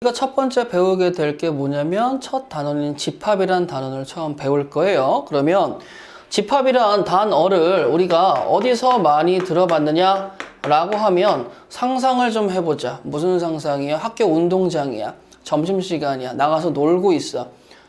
우리가 첫 번째 배우게 될 게 뭐냐면 첫 단어인 집합이라는 단어를 처음 배울 거예요. 그러면 집합이라는 단어를 우리가 어디서 많이 들어봤느냐 라고 하면 상상을 좀 해보자. 무슨 상상이야? 학교 운동장이야. 점심시간이야. 나가서 놀고 있어.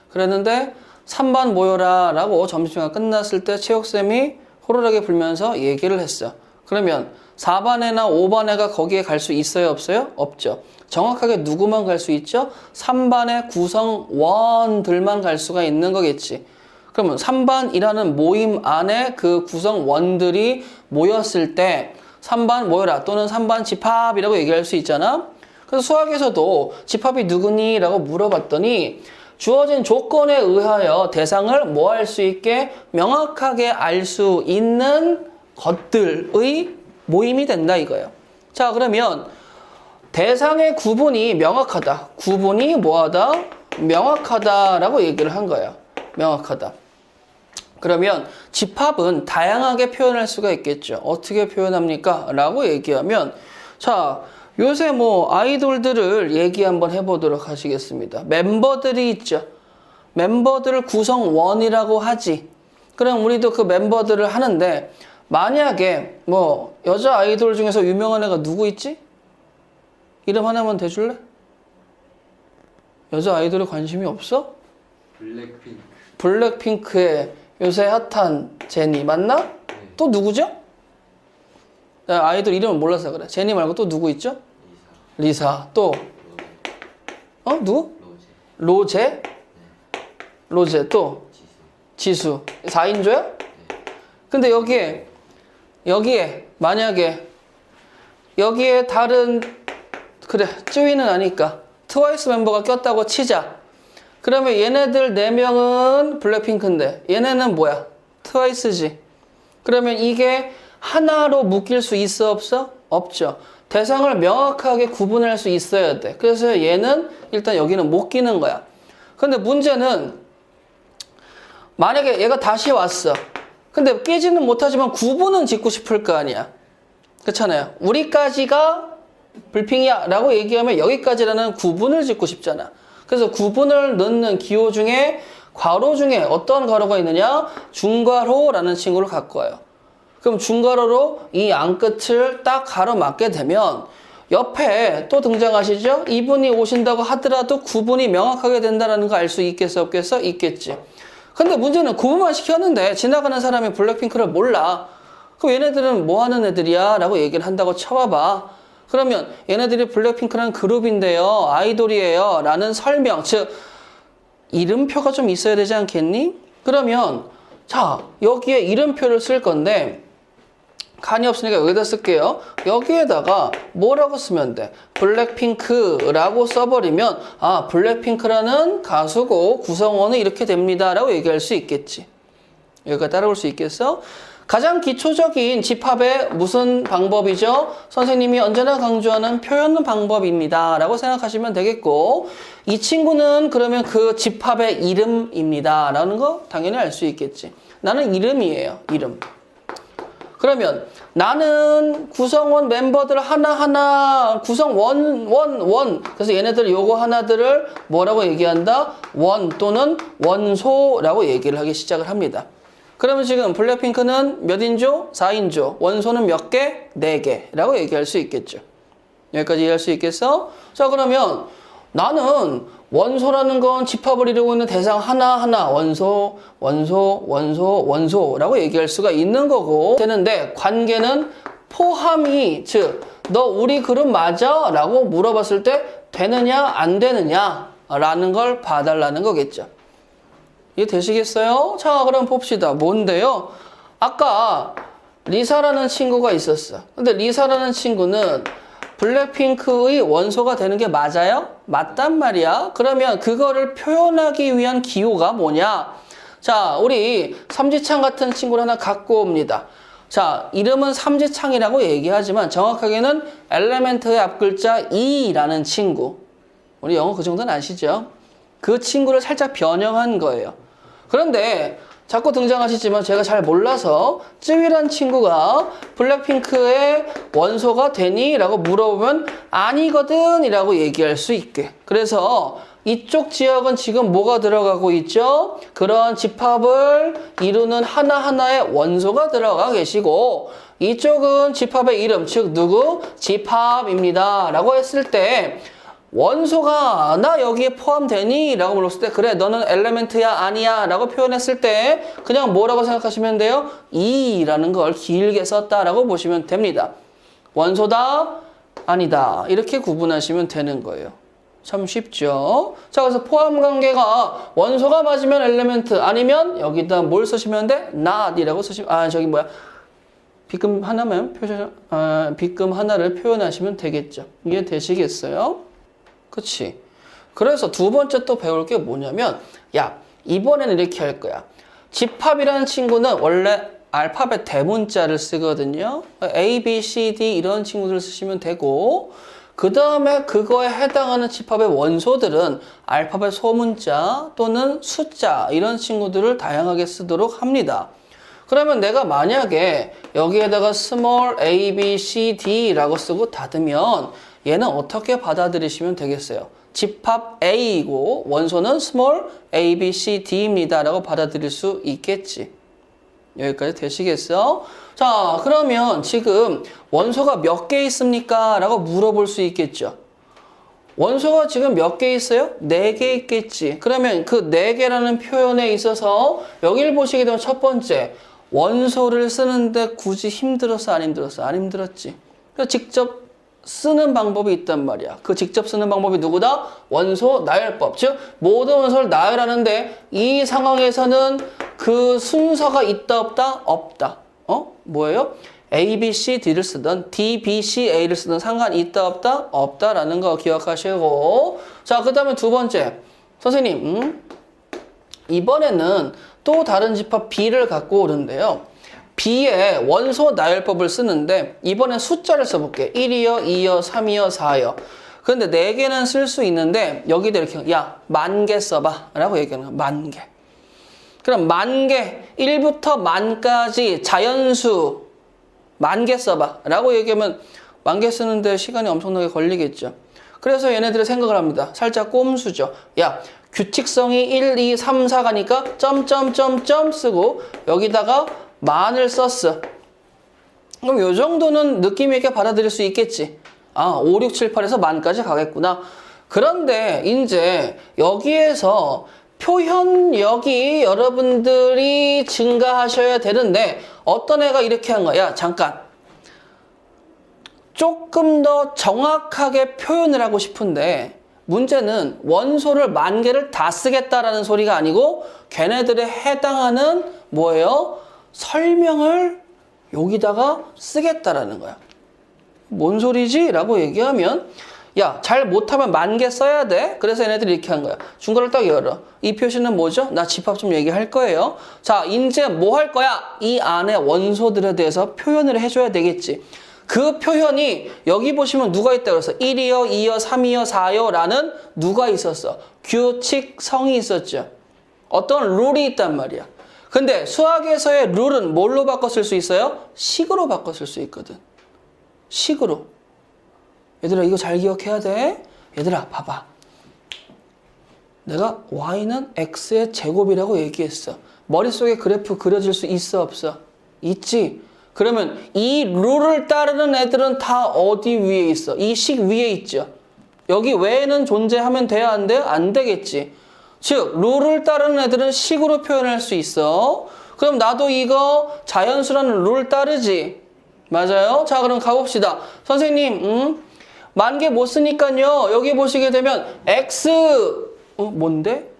그랬는데 3반 모여라 라고 점심시간 끝났을 때 체육쌤이 호루라기 불면서 얘기를 했어. 그러면 4반 애나 5반 애가 거기에 갈 수 있어요? 없어요? 없죠. 정확하게 누구만 갈 수 있죠? 3반의 구성원들만 갈 수가 있는 거겠지. 그러면 3반이라는 모임 안에 그 구성원들이 모였을 때 3반 모여라 또는 3반 집합이라고 얘기할 수 있잖아. 그래서 수학에서도 집합이 누구니? 라고 물어봤더니 주어진 조건에 의하여 대상을 뭐 할 수 있게 명확하게 알 수 있는 것들의 모임이 된다 이거예요. 자, 그러면 대상의 구분이 명확하다. 구분이 뭐하다? 명확하다라고 얘기를 한 거예요. 명확하다. 그러면 집합은 다양하게 표현할 수가 있겠죠. 어떻게 표현합니까? 라고 얘기하면 자, 요새 뭐 아이돌들을 얘기 한번 해보도록 하시겠습니다. 멤버들이 있죠. 멤버들을 구성원이라고 하지. 그럼 우리도 그 멤버들을 하는데 만약에 뭐 여자 아이돌 중에서 유명한 애가 누구 있지? 이름 하나만 대줄래? 여자 아이돌에 관심이 없어? 블랙핑크. 블랙핑크의 요새 핫한 제니 맞나? 네. 또 누구죠? 나 아이돌 이름을 몰라서 그래. 제니 말고 또 누구 있죠? 리사. 또 누구? 로제. 로제? 로제 또 지수. 4인조야? 근데 여기에 만약에 여기에 다른 그래 쯔위는 아니까 트와이스 멤버가 꼈다고 치자. 그러면 얘네들 4명은 블랙핑크인데 얘네는 뭐야? 트와이스지. 그러면 이게 하나로 묶일 수 있어 없어? 없죠. 대상을 명확하게 구분할 수 있어야 돼. 그래서 얘는 일단 여기는 못 끼는 거야. 근데 문제는 만약에 얘가 다시 왔어. 근데 끼지는 못하지만 구분은 짓고 싶을 거 아니야. 그렇잖아요. 우리까지가 불핑이야 라고 얘기하면 여기까지라는 구분을 짓고 싶잖아. 그래서 구분을 넣는 기호 중에 괄호 중에 어떤 괄호가 있느냐? 중괄호라는 친구를 갖고 와요. 그럼 중괄호로 이 안끝을 딱 가로막게 되면 옆에 또 등장하시죠? 이분이 오신다고 하더라도 구분이 명확하게 된다는 거 알 수 있겠어 없겠어? 있겠지. 근데 문제는 구분만 시켰는데 지나가는 사람이 블랙핑크를 몰라. 그럼 얘네들은 뭐 하는 애들이야? 라고 얘기를 한다고 쳐봐봐. 그러면 얘네들이 블랙핑크라는 그룹인데요. 아이돌이에요. 라는 설명, 즉 이름표가 좀 있어야 되지 않겠니? 그러면 자 여기에 이름표를 쓸 건데 칸이 없으니까 여기다 쓸게요. 여기에다가 뭐라고 쓰면 돼? 블랙핑크라고 써버리면 아 블랙핑크라는 가수고 구성원은 이렇게 됩니다 라고 얘기할 수 있겠지. 여기까지 따라올 수 있겠어? 가장 기초적인 집합의 무슨 방법이죠? 선생님이 언제나 강조하는 표현 방법입니다 라고 생각하시면 되겠고 이 친구는 그러면 그 집합의 이름입니다 라는 거 당연히 알 수 있겠지. 나는 이름이에요. 이름. 그러면 나는 구성원 멤버들 하나하나 구성원 그래서 얘네들 요거 하나들을 뭐라고 얘기한다? 원 또는 원소라고 얘기를 하기 시작을 합니다. 그러면 지금 블랙핑크는 몇 인조? 4인조. 원소는 몇 개? 4개라고 얘기할 수 있겠죠. 여기까지 이해할 수 있겠어? 자, 그러면 나는 원소라는 건 집합을 이루고 있는 대상 하나하나 원소라고 얘기할 수가 있는 거고 되는데 관계는 포함이 즉 너 우리 그룹 맞아? 라고 물어봤을 때 되느냐 안 되느냐 라는 걸 봐달라는 거겠죠. 이해 되시겠어요? 자, 그럼 봅시다. 뭔데요? 아까 리사라는 친구가 있었어. 근데 리사라는 친구는 블랙핑크의 원소가 되는 게 맞아요? 맞단 말이야. 그러면 그거를 표현하기 위한 기호가 뭐냐? 자, 우리 삼지창 같은 친구를 하나 갖고 옵니다. 자, 이름은 삼지창이라고 얘기하지만 정확하게는 엘레멘트의 앞글자 E라는 친구. 우리 영어 그 정도는 아시죠? 그 친구를 살짝 변형한 거예요. 그런데 자꾸 등장하시지만 제가 잘 몰라서 쯔위란 친구가 블랙핑크의 원소가 되니? 라고 물어보면 아니거든 이라고 얘기할 수 있게. 그래서 이쪽 지역은 지금 뭐가 들어가고 있죠? 그런 집합을 이루는 하나하나의 원소가 들어가 계시고 이쪽은 집합의 이름, 즉 누구? 집합입니다 라고 했을 때 원소가 나 여기에 포함되니? 라고 물었을 때 그래 너는 엘레멘트야 아니야 라고 표현했을 때 그냥 뭐라고 생각하시면 돼요? 이라는 걸 길게 썼다라고 보시면 됩니다. 원소다 아니다 이렇게 구분하시면 되는 거예요. 참 쉽죠? 자, 그래서 포함 관계가 원소가 맞으면 엘레멘트 아니면 여기다 뭘 쓰시면 돼? not이라고 쓰시면 빗금 하나면 빗금 하나를 표현하시면 되겠죠. 이해 되시겠어요? 그치? 그래서 두 번째 또 배울 게 뭐냐면 야, 이번에는 이렇게 할 거야. 집합이라는 친구는 원래 알파벳 대문자를 쓰거든요. A, B, C, D 이런 친구들을 쓰시면 되고 그 다음에 그거에 해당하는 집합의 원소들은 알파벳 소문자 또는 숫자 이런 친구들을 다양하게 쓰도록 합니다. 그러면 내가 만약에 여기에다가 small a, b, c, d라고 쓰고 닫으면 얘는 어떻게 받아들이시면 되겠어요? 집합 A이고 원소는 small a, b, c, d입니다 라고 받아들일 수 있겠지. 여기까지 되시겠어? 자, 그러면 지금 원소가 몇 개 있습니까? 라고 물어볼 수 있겠죠. 원소가 지금 몇 개 있어요? 4개 있겠지. 그러면 그 4개라는 표현에 있어서 여기를 보시게 되면 첫 번째, 원소를 쓰는데 굳이 힘들었어? 안 힘들었어? 안 힘들었지. 그래서 직접 쓰는 방법이 있단 말이야. 그 직접 쓰는 방법이 누구다? 원소 나열법. 즉 모든 원소를 나열하는데 이 상황에서는 그 순서가 있다 없다? 없다. 뭐예요? A, B, C, D를 쓰든 D, B, C, A를 쓰든 상관이 있다 없다? 없다라는 거 기억하시고 자, 그 다음에 두 번째 선생님 이번에는 또 다른 집합 B를 갖고 오는데요. B의 원소 나열법을 쓰는데 이번엔 숫자를 써볼게. 1이요, 2요, 3이요, 4요. 그런데 4개는 쓸 수 있는데 여기다 이렇게 야, 10,000개 써봐 라고 얘기하는 거야. 10,000개. 그럼 10,000개, 1부터 만까지 자연수 10,000개 써봐 라고 얘기하면 10,000개 쓰는데 시간이 엄청나게 걸리겠죠. 그래서 얘네들이 생각을 합니다. 살짝 꼼수죠. 야, 규칙성이 1, 2, 3, 4가니까 점점점점 쓰고 여기다가 만을 썼어. 그럼 요 정도는 느낌 있게 받아들일 수 있겠지. 5, 6, 7, 8에서 만까지 가겠구나. 그런데 이제 여기에서 표현력이 여러분들이 증가하셔야 되는데 어떤 애가 이렇게 한 거야. 야, 잠깐. 조금 더 정확하게 표현을 하고 싶은데 문제는 원소를 10,000개를 다 쓰겠다라는 소리가 아니고 걔네들에 해당하는 뭐예요? 설명을 여기다가 쓰겠다라는 거야. 뭔 소리지? 라고 얘기하면 야, 잘 못하면 10,000개 써야 돼. 그래서 얘네들이 이렇게 한 거야. 중괄호 딱 열어. 이 표시는 뭐죠? 나 집합 좀 얘기할 거예요. 자, 이제 뭐 할 거야? 이 안에 원소들에 대해서 표현을 해줘야 되겠지. 그 표현이 여기 보시면 누가 있다고 그랬어? 1이요, 2요, 3이요, 4요 라는 누가 있었어? 규칙성이 있었죠. 어떤 룰이 있단 말이야. 근데 수학에서의 룰은 뭘로 바꿔 쓸 수 있어요? 식으로 바꿔 쓸 수 있거든. 식으로. 얘들아 이거 잘 기억해야 돼. 얘들아 봐봐. 내가 y는 x의 제곱이라고 얘기했어. 머릿속에 그래프 그려질 수 있어 없어? 있지. 그러면 이 룰을 따르는 애들은 다 어디 위에 있어? 이 식 위에 있죠. 여기 외에는 존재하면 돼야 안 돼요? 안 되겠지. 즉 룰을 따르는 애들은 식으로 표현할 수 있어. 그럼 나도 이거 자연수라는 룰 따르지. 맞아요? 자, 그럼 가봅시다. 선생님 10,000개 못 쓰니까요. 여기 보시게 되면 x 뭔데?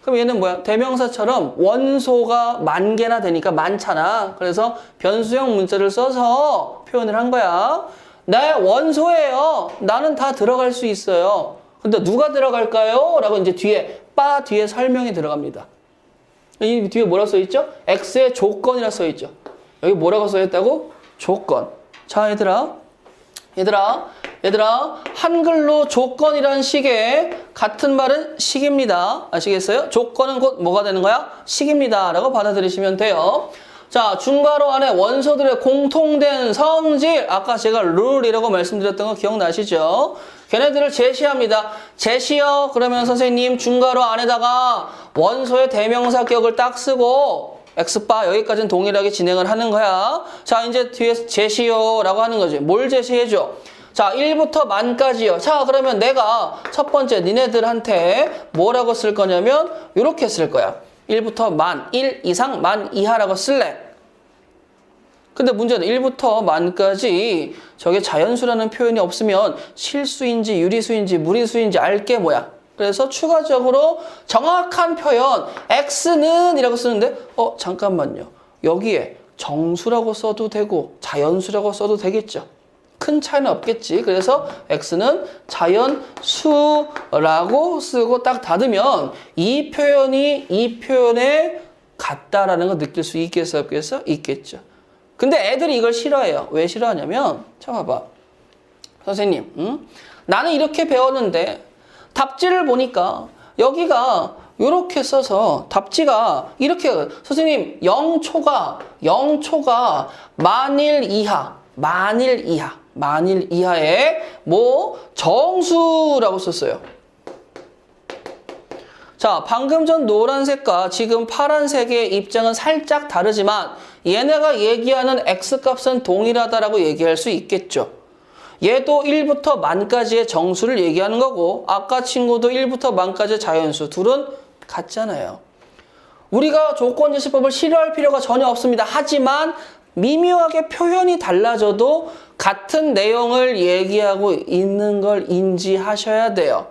그럼 얘는 뭐야? 대명사처럼 원소가 10,000개나 되니까 많잖아. 그래서 변수형 문자를 써서 표현을 한 거야. 내 원소예요. 나는 다 들어갈 수 있어요. 근데 누가 들어갈까요? 라고 이제 뒤에 설명이 들어갑니다. 이 뒤에 뭐라 써있죠? x의 조건이라 써있죠. 여기 뭐라고 써있다고? 조건. 자, 얘들아 얘들아, 한글로 조건이란 식의 같은 말은 식입니다. 아시겠어요? 조건은 곧 뭐가 되는 거야? 식입니다. 라고 받아들이시면 돼요. 자, 중괄호 안에 원소들의 공통된 성질. 아까 제가 룰이라고 말씀드렸던 거 기억나시죠? 걔네들을 제시합니다. 제시어. 그러면 선생님 중괄호 안에다가 원소의 대명사 격을 딱 쓰고 X바 여기까지는 동일하게 진행을 하는 거야. 자, 이제 뒤에서 제시어라고 하는 거지. 뭘 제시해줘? 자, 1부터 만까지요. 자, 그러면 내가 첫 번째 니네들한테 뭐라고 쓸 거냐면 이렇게 쓸 거야. 1부터 만, 1 이상, 만 이하라고 쓸래. 근데 문제는 1부터 만까지 저게 자연수라는 표현이 없으면 실수인지 유리수인지 무리수인지 알 게 뭐야? 그래서 추가적으로 정확한 표현 X는 이라고 쓰는데 잠깐만요. 여기에 정수라고 써도 되고 자연수라고 써도 되겠죠. 큰 차이는 없겠지. 그래서 X는 자연수라고 쓰고 딱 닫으면 이 표현이 이 표현에 같다라는 거 느낄 수 있겠어? 없겠어? 있겠죠. 근데 애들이 이걸 싫어해요. 왜 싫어하냐면 자 봐봐. 선생님 나는 이렇게 배웠는데 답지를 보니까 여기가 이렇게 써서 답지가 이렇게 선생님 0초가 만일 이하에 뭐 정수라고 썼어요. 자, 방금 전 노란색과 지금 파란색의 입장은 살짝 다르지만 얘네가 얘기하는 X값은 동일하다라고 얘기할 수 있겠죠. 얘도 1부터 만까지의 정수를 얘기하는 거고 아까 친구도 1부터 만까지의 자연수 둘은 같잖아요. 우리가 조건제시법을 싫어할 필요가 전혀 없습니다. 하지만 미묘하게 표현이 달라져도 같은 내용을 얘기하고 있는 걸 인지하셔야 돼요.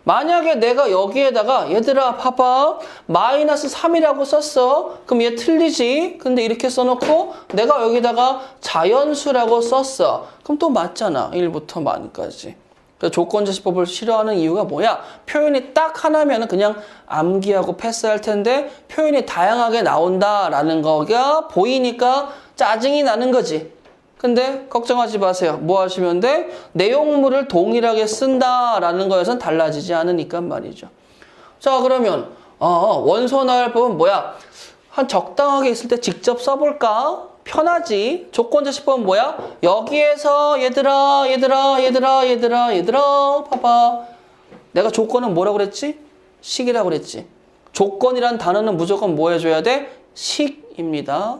만약에 내가 여기에다가 얘들아 봐봐 마이너스 3이라고 썼어. 그럼 얘 틀리지? 근데 이렇게 써놓고 내가 여기다가 자연수라고 썼어. 그럼 또 맞잖아. 1부터 만까지. 그래서 조건제시법을 싫어하는 이유가 뭐야? 표현이 딱 하나면 그냥 암기하고 패스할 텐데 표현이 다양하게 나온다라는 거가 보이니까 짜증이 나는 거지. 근데 걱정하지 마세요. 뭐 하시면 돼? 내용물을 동일하게 쓴다라는 거에선 달라지지 않으니까 말이죠. 자, 그러면 원소 나열법은 뭐야? 한 적당하게 있을 때 직접 써볼까? 편하지. 조건제시법은 뭐야? 여기에서 얘들아 봐봐. 내가 조건은 뭐라고 그랬지? 식이라고 그랬지. 조건이란 단어는 무조건 뭐 해줘야 돼? 식입니다.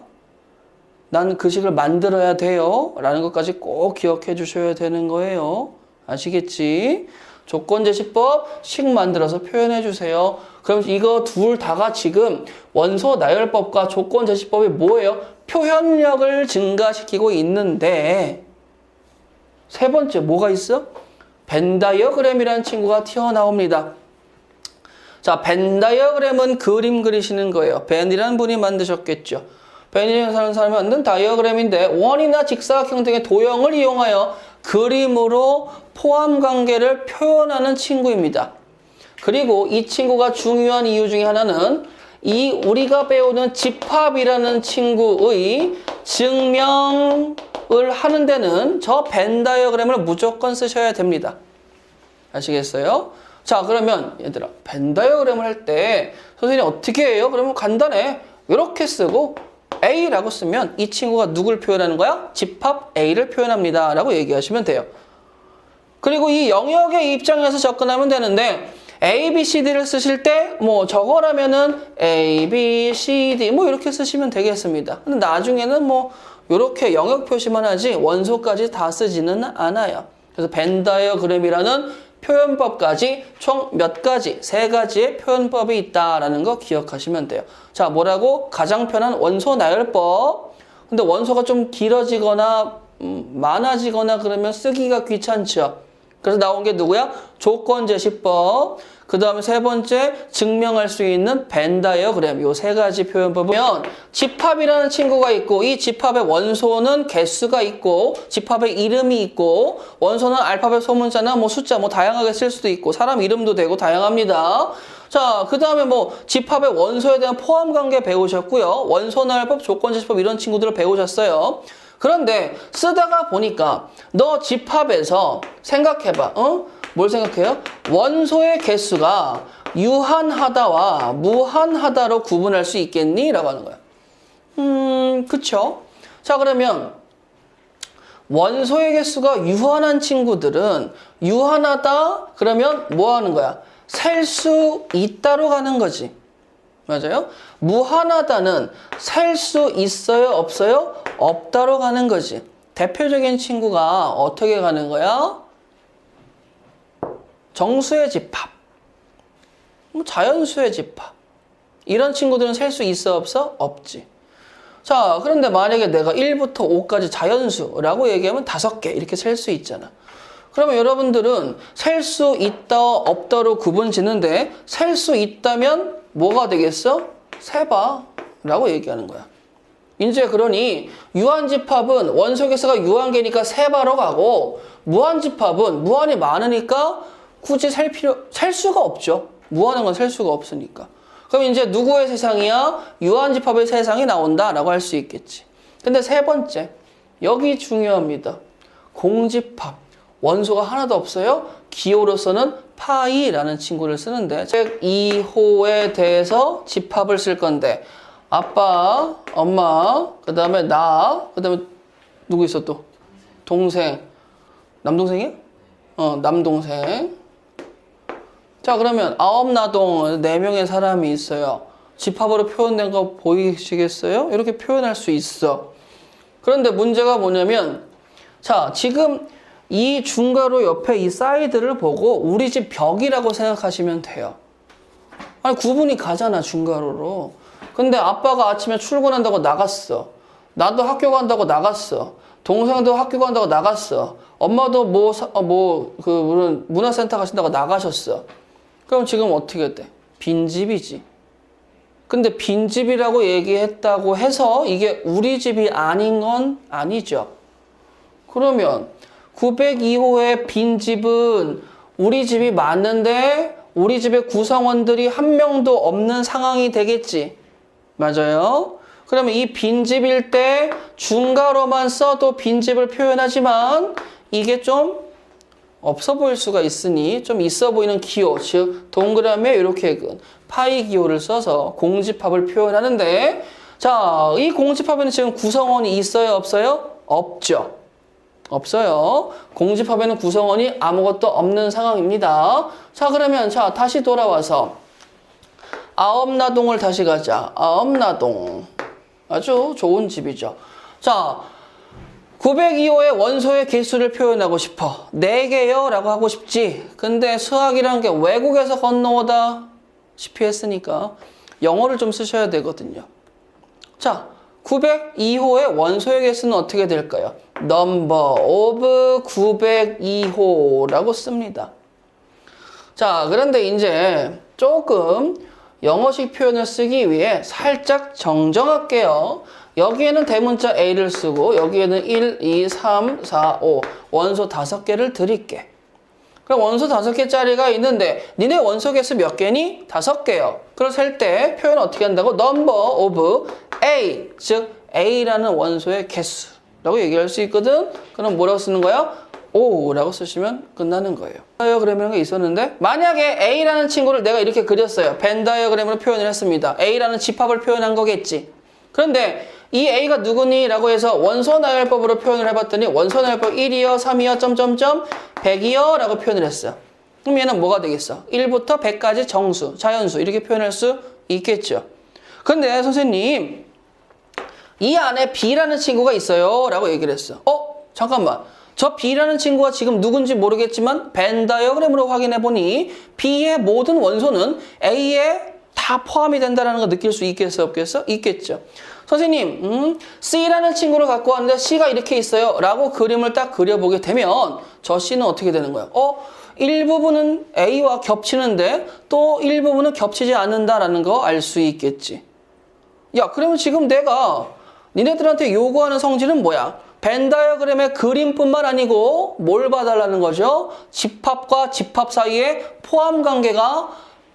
난 그 식을 만들어야 돼요. 라는 것까지 꼭 기억해 주셔야 되는 거예요. 아시겠지? 조건제시법, 식 만들어서 표현해 주세요. 그럼 이거 둘 다가 지금 원소 나열법과 조건제시법이 뭐예요? 표현력을 증가시키고 있는데 세 번째 뭐가 있어? 벤다이어그램이라는 친구가 튀어나옵니다. 자, 벤다이어그램은 그림 그리시는 거예요. 벤이라는 분이 만드셨겠죠. 벤이라는 사람이 만든 다이어그램인데 원이나 직사각형 등의 도형을 이용하여 그림으로 포함관계를 표현하는 친구입니다. 그리고 이 친구가 중요한 이유 중에 하나는 이 우리가 배우는 집합이라는 친구의 증명을 하는 데는 저 벤 다이어그램을 무조건 쓰셔야 됩니다. 아시겠어요? 자, 그러면 얘들아 벤 다이어그램을 할 때 선생님이 어떻게 해요? 그러면 간단해. 이렇게 쓰고 A라고 쓰면 이 친구가 누굴 표현하는 거야? 집합 A를 표현합니다. 라고 얘기하시면 돼요. 그리고 이 영역의 입장에서 접근하면 되는데 A, B, C, D를 쓰실 때 뭐 저거라면은 A, B, C, D 뭐 이렇게 쓰시면 되겠습니다. 근데 나중에는 뭐 이렇게 영역 표시만 하지 원소까지 다 쓰지는 않아요. 그래서 벤 다이어그램이라는 표현법까지 총 몇 가지, 세 가지의 표현법이 있다라는 거 기억하시면 돼요. 자, 뭐라고? 가장 편한 원소 나열법. 근데 원소가 좀 길어지거나 많아지거나 그러면 쓰기가 귀찮죠. 그래서 나온 게 누구야? 조건제시법. 그 다음에 세 번째 증명할 수 있는 벤 다이어그램. 요 세 가지 표현법이면 집합이라는 친구가 있고 이 집합의 원소는 개수가 있고 집합의 이름이 있고 원소는 알파벳 소문자나 뭐 숫자 뭐 다양하게 쓸 수도 있고 사람 이름도 되고 다양합니다. 자, 그 다음에 뭐 집합의 원소에 대한 포함관계 배우셨고요. 원소 나열법, 조건제시법 이런 친구들을 배우셨어요. 그런데 쓰다가 보니까 너 집합에서 생각해봐. 뭘 생각해요? 원소의 개수가 유한하다와 무한하다로 구분할 수 있겠니? 라고 하는 거야. 그쵸? 자, 그러면 원소의 개수가 유한한 친구들은 유한하다 그러면 뭐 하는 거야? 셀 수 있다로 가는 거지. 맞아요? 무한하다는 셀 수 있어요? 없어요? 없다로 가는 거지. 대표적인 친구가 어떻게 가는 거야? 정수의 집합, 자연수의 집합. 이런 친구들은 셀 수 있어? 없어? 없지. 자, 그런데 만약에 내가 1부터 5까지 자연수라고 얘기하면 5개 이렇게 셀 수 있잖아. 그러면 여러분들은 셀 수 있다, 없다로 구분 짓는데 셀 수 있다면 뭐가 되겠어? 세봐 라고 얘기하는 거야. 이제 그러니 유한집합은 원소개수가 유한계니까 세바로 가고 무한집합은 무한이 많으니까 굳이 셀 수가 없죠. 무한한 건 셀 수가 없으니까. 그럼 이제 누구의 세상이야? 유한집합의 세상이 나온다라고 할 수 있겠지. 근데 세 번째, 여기 중요합니다. 공집합. 원소가 하나도 없어요. 기호로서는 파이라는 친구를 쓰는데 2호에 대해서 집합을 쓸 건데 아빠, 엄마, 그 다음에 나, 그 다음에 누구 있어 또? 동생. 남동생이야? 남동생. 자, 그러면 아홉나동 4명의 사람이 있어요. 집합으로 표현된 거 보이시겠어요? 이렇게 표현할 수 있어. 그런데 문제가 뭐냐면 자, 지금 이 중괄호 옆에 이 사이드를 보고 우리 집 벽이라고 생각하시면 돼요. 아니, 구분이 가잖아, 중괄호로. 근데 아빠가 아침에 출근한다고 나갔어. 나도 학교 간다고 나갔어. 동생도 학교 간다고 나갔어. 엄마도 무슨 문화센터 가신다고 나가셨어. 그럼 지금 어떻게 돼? 빈집이지. 근데 빈집이라고 얘기했다고 해서 이게 우리 집이 아닌 건 아니죠. 그러면 902호의 빈집은 우리 집이 맞는데 우리 집의 구성원들이 한 명도 없는 상황이 되겠지. 맞아요? 그러면 이 빈집일 때 중괄호만 써도 빈집을 표현하지만 이게 좀 없어 보일 수가 있으니 좀 있어 보이는 기호, 즉 동그라미에 이렇게 그은 파이 기호를 써서 공집합을 표현하는데 자, 이 공집합에는 지금 구성원이 있어요? 없어요? 없죠. 없어요. 공집합에는 구성원이 아무것도 없는 상황입니다. 자, 그러면 자 다시 돌아와서 아홉나동을 다시 가자. 아홉나동. 아주 좋은 집이죠. 자, 902호의 원소의 개수를 표현하고 싶어. 4개요? 라고 하고 싶지. 근데 수학이라는 게 외국에서 건너오다 시피 했으니까 영어를 좀 쓰셔야 되거든요. 자, 902호의 원소의 개수는 어떻게 될까요? Number of 902호라고 씁니다. 자, 그런데 이제 조금 영어식 표현을 쓰기 위해 살짝 정정할게요. 여기에는 대문자 A를 쓰고 여기에는 1, 2, 3, 4, 5 원소 5개를 드릴게. 그럼 원소 5개짜리가 있는데 니네 원소 개수 몇 개니? 5개요. 그걸 셀 때 표현 어떻게 한다고? Number of A, 즉 A라는 원소의 개수라고 얘기할 수 있거든. 그럼 뭐라고 쓰는 거야? 5라고 쓰시면 끝나는 거예요. 다이어그램이라는 게 있었는데 만약에 A라는 친구를 내가 이렇게 그렸어요. 벤 다이어그램으로 표현을 했습니다. A라는 집합을 표현한 거겠지. 그런데 이 A가 누구니? 라고 해서 원소 나열법으로 표현을 해봤더니 원소 나열법 1이요, 3이요, 점점점 100이요 라고 표현을 했어. 그럼 얘는 뭐가 되겠어? 1부터 100까지 정수, 자연수 이렇게 표현할 수 있겠죠. 근데 선생님 이 안에 B라는 친구가 있어요 라고 얘기를 했어. 잠깐만. 저 B라는 친구가 지금 누군지 모르겠지만 벤 다이어그램으로 확인해보니 B의 모든 원소는 A에 다 포함이 된다는 거 느낄 수 있겠어? 없겠어? 있겠죠. 선생님, C라는 친구를 갖고 왔는데 C가 이렇게 있어요 라고 그림을 딱 그려보게 되면 저 C는 어떻게 되는 거야? 일부분은 A와 겹치는데 또 일부분은 겹치지 않는다라는 거 알 수 있겠지. 야, 그러면 지금 내가 니네들한테 요구하는 성질은 뭐야? 벤 다이어그램의 그림뿐만 아니고 뭘 봐달라는 거죠? 집합과 집합 사이에 포함 관계가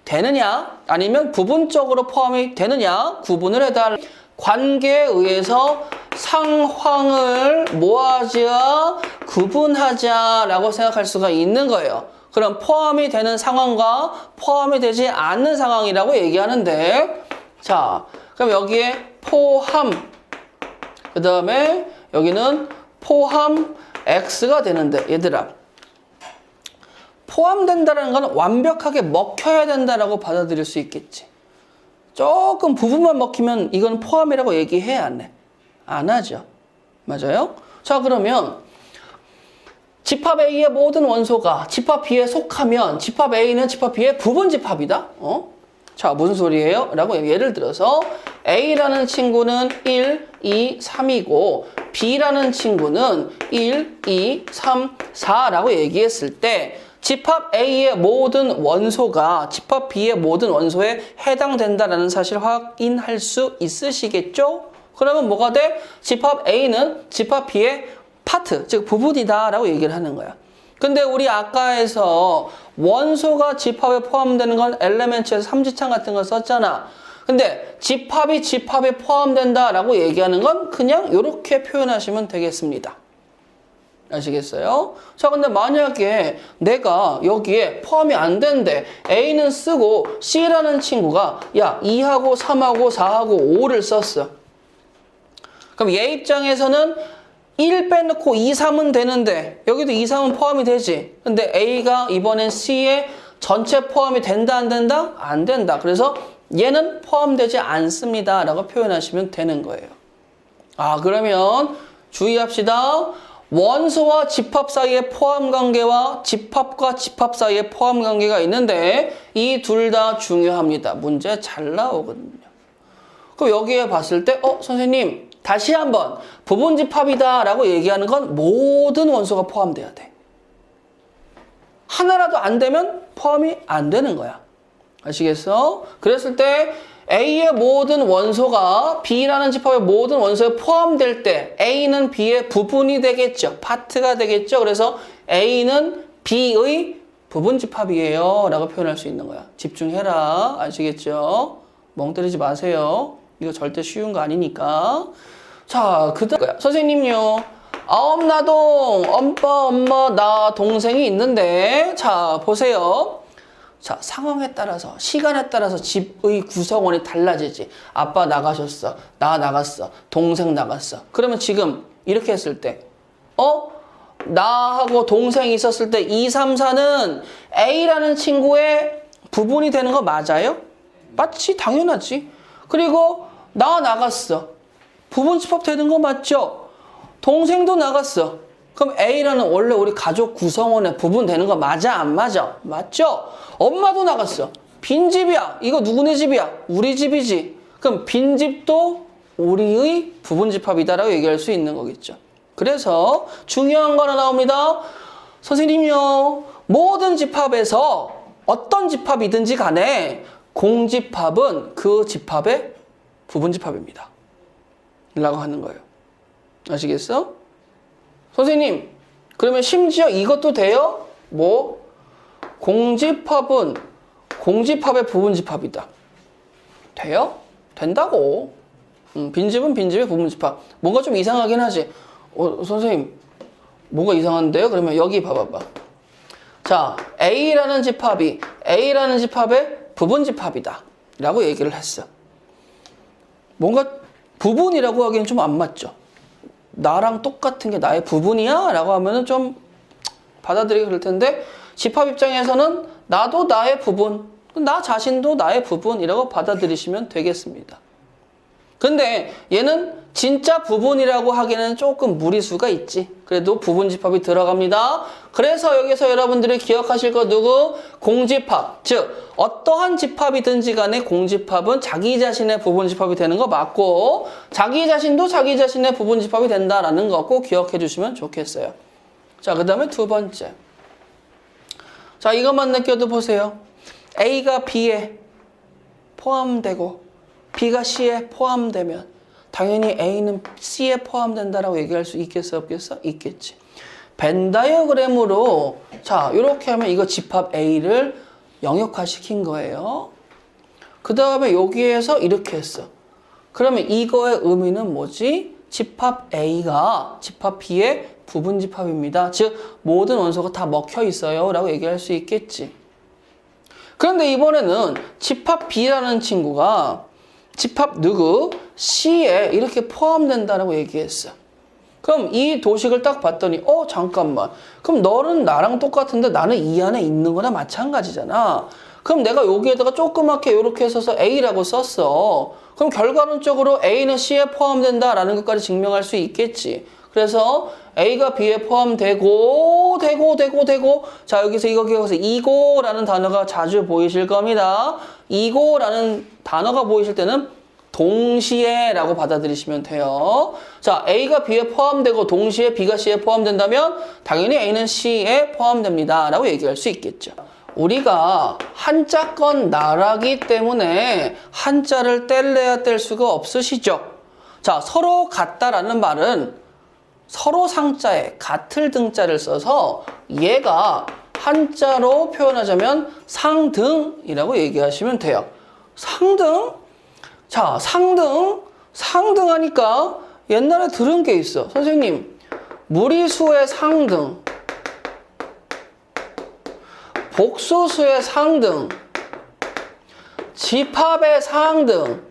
되느냐 아니면 부분적으로 포함이 되느냐 구분을 해달라. 관계에 의해서 상황을 뭐하자? 구분하자라고 생각할 수가 있는 거예요. 그럼 포함이 되는 상황과 포함이 되지 않는 상황이라고 얘기하는데, 자, 그럼 여기에 포함, 그 다음에 여기는 포함 X가 되는데, 얘들아, 포함된다는 건 완벽하게 먹혀야 된다라고 받아들일 수 있겠지. 조금 부분만 먹히면 이건 포함이라고 얘기해, 안 해? 안 하죠. 맞아요? 자, 그러면 집합 A의 모든 원소가 집합 B에 속하면 집합 A는 집합 B의 부분 집합이다. 자, 무슨 소리예요? 라고 예를 들어서 A라는 친구는 1, 2, 3이고 B라는 친구는 1, 2, 3, 4라고 얘기했을 때 집합 A의 모든 원소가 집합 B의 모든 원소에 해당된다라는 사실 확인할 수 있으시겠죠? 그러면 뭐가 돼? 집합 A는 집합 B의 파트, 즉 부분이다 라고 얘기를 하는 거야. 근데 우리 아까에서 원소가 집합에 포함되는 건 엘레멘츠에서 삼지창 같은 거 썼잖아. 근데 집합이 집합에 포함된다 라고 얘기하는 건 그냥 이렇게 표현하시면 되겠습니다. 아시겠어요? 자, 근데 만약에 내가 여기에 포함이 안 된대. A는 쓰고 C라는 친구가 야, 2하고 3하고 4하고 5를 썼어. 그럼 얘 입장에서는 1 빼놓고 2, 3은 되는데 여기도 2, 3은 포함이 되지. 근데 A가 이번엔 C에 전체 포함이 된다 안 된다? 안 된다. 그래서 얘는 포함되지 않습니다 라고 표현하시면 되는 거예요. 아, 그러면 주의합시다. 원소와 집합 사이의 포함 관계와 집합과 집합 사이의 포함 관계가 있는데 이 둘 다 중요합니다. 문제 잘 나오거든요. 그럼 여기에 봤을 때 선생님 다시 한번 부분 집합이다 라고 얘기하는 건 모든 원소가 포함돼야 돼. 하나라도 안 되면 포함이 안 되는 거야. 아시겠어? 그랬을 때 A의 모든 원소가 B라는 집합의 모든 원소에 포함될 때 A는 B의 부분이 되겠죠. 파트가 되겠죠. 그래서 A는 B의 부분 집합이에요 라고 표현할 수 있는 거야. 집중해라. 아시겠죠? 멍 때리지 마세요. 이거 절대 쉬운 거 아니니까. 자, 그다음 선생님요. 아홉나동 엄마 나 동생이 있는데 자, 보세요. 자, 상황에 따라서 시간에 따라서 집의 구성원이 달라지지. 아빠 나가셨어. 나 나갔어. 동생 나갔어. 그러면 지금 이렇게 했을 때 나하고 동생이 있었을 때 2, 3, 4는 A라는 친구의 부분이 되는 거 맞아요? 맞지? 당연하지. 그리고 나 나갔어. 부분 집합 되는 거 맞죠? 동생도 나갔어. 그럼 A라는 원래 우리 가족 구성원의 부분 되는 거 맞아? 안 맞아? 맞죠? 엄마도 나갔어. 빈집이야. 이거 누구네 집이야? 우리 집이지. 그럼 빈집도 우리의 부분 집합이다라고 얘기할 수 있는 거겠죠. 그래서 중요한 거 하나 나옵니다. 선생님요. 모든 집합에서 어떤 집합이든지 간에 공집합은 그 집합의 부분 집합입니다. 라고 하는 거예요. 아시겠어? 선생님, 그러면 심지어 이것도 돼요? 공집합은 공집합의 부분 집합이다. 돼요? 된다고. 빈집은 빈집의 부분 집합. 뭔가 좀 이상하긴 하지. 선생님, 뭐가 이상한데요? 그러면 여기 봐봐봐. 자, A라는 집합이 A라는 집합의 부분 집합이다. 라고 얘기를 했어. 뭔가 부분이라고 하기엔 좀 안 맞죠. 나랑 똑같은 게 나의 부분이야? 라고 하면은 좀 받아들이기 그럴 텐데 집합 입장에서는 나도 나의 부분, 나 자신도 나의 부분이라고 받아들이시면 되겠습니다. 근데 얘는 진짜 부분이라고 하기에는 조금 무리수가 있지. 그래도 부분 집합이 들어갑니다. 그래서 여기서 여러분들이 기억하실 거 누구? 공집합. 즉 어떠한 집합이든지 간에 공집합은 자기 자신의 부분 집합이 되는 거 맞고 자기 자신도 자기 자신의 부분 집합이 된다라는 거 꼭 기억해 주시면 좋겠어요. 자, 그 다음에 두 번째. 자, 이것만 느껴도 보세요. A가 B에 포함되고 B가 C에 포함되면 당연히 A는 C에 포함된다라고 얘기할 수 있겠어, 없겠어? 있겠지. 벤 다이어그램으로 자, 이렇게 하면 이거 집합 A를 영역화시킨 거예요. 그 다음에 여기에서 이렇게 했어. 그러면 이거의 의미는 뭐지? 집합 A가 집합 B의 부분 집합입니다. 즉 모든 원소가 다 먹혀 있어요 라고 얘기할 수 있겠지. 그런데 이번에는 집합 B라는 친구가 집합 누구? C에 이렇게 포함된다라고 얘기했어. 그럼 이 도식을 딱 봤더니 잠깐만. 그럼 너는 나랑 똑같은데 나는 이 안에 있는 거나 마찬가지잖아. 그럼 내가 여기에다가 조그맣게 이렇게 써서 A라고 썼어. 그럼 결과론적으로 A는 C에 포함된다라는 것까지 증명할 수 있겠지. 그래서 A가 B에 포함되고 되고 자 여기서 여기서 이고라는 단어가 자주 보이실 겁니다. 이고라는 단어가 보이실 때는 동시에 라고 받아들이시면 돼요. 자, A가 B에 포함되고 동시에 B가 C에 포함된다면 당연히 A는 C에 포함됩니다 라고 얘기할 수 있겠죠. 우리가 한자건 나라기 때문에 한자를 뗄래야 뗄 수가 없으시죠. 자, 서로 같다라는 말은 서로 상자에 같을 등자를 써서 얘가 한자로 표현하자면 상등이라고 얘기하시면 돼요. 상등? 자, 상등 하니까 옛날에 들은 게 있어. 선생님, 무리수의 상등, 복소수의 상등, 집합의 상등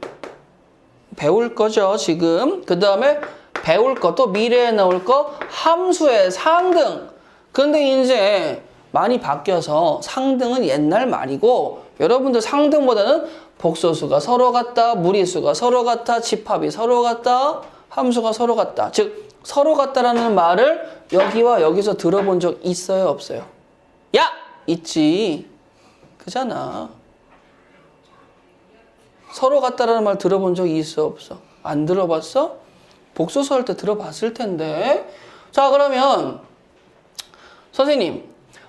배울 거죠, 지금. 그 다음에 배울 것도 미래에 나올 거 함수의 상등. 근데 이제 많이 바뀌어서 상등은 옛날 말이고 여러분들 상등보다는 복소수가 서로 같다, 무리수가 서로 같다, 집합이 서로 같다, 함수가 서로 같다. 즉 서로 같다라는 말을 여기와 여기서 들어본 적 있어요, 없어요? 야! 있지. 그잖아. 서로 같다라는 말 들어본 적 있어, 없어? 안 들어봤어? 복소수 할 때 들어봤을 텐데. 자, 그러면 선생님,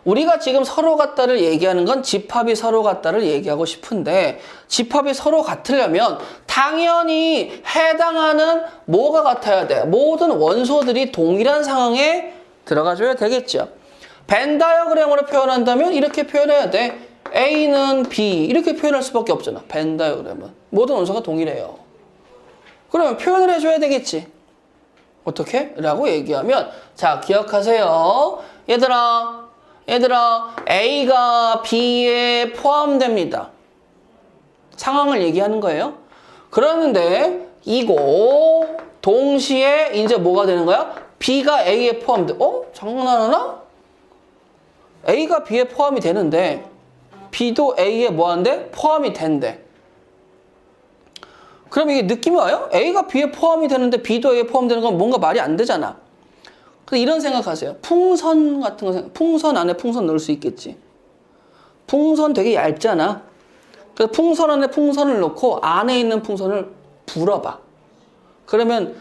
우리가 지금 서로 같다를 얘기하는 건 집합이 서로 같다를 얘기하고 싶은데 집합이 서로 같으려면 당연히 해당하는 뭐가 같아야 돼? 모든 원소들이 동일한 상황에 들어가줘야 되겠죠. 벤 다이어그램으로 표현한다면 이렇게 표현해야 돼. A는 B 이렇게 표현할 수밖에 없잖아. 벤 다이어그램은 모든 원소가 동일해요. 그러면 표현을 해줘야 되겠지. 어떻게? 라고 얘기하면 자, 기억하세요. 얘들아 A가 B에 포함됩니다. 상황을 얘기하는 거예요. 그러는데 이거 동시에 이제 뭐가 되는 거야? B가 A에 포함돼. 장난하나? A가 B에 포함이 되는데 B도 A에 뭐한대? 포함이 된대. 그럼 이게 느낌이 와요? A가 B에 포함이 되는데 B도 A에 포함되는 건 뭔가 말이 안 되잖아. 그래서 이런 생각하세요. 풍선 같은 거 풍선 안에 풍선 넣을 수 있겠지. 풍선 되게 얇잖아. 그래서 풍선 안에 풍선을 넣고 안에 있는 풍선을 불어봐. 그러면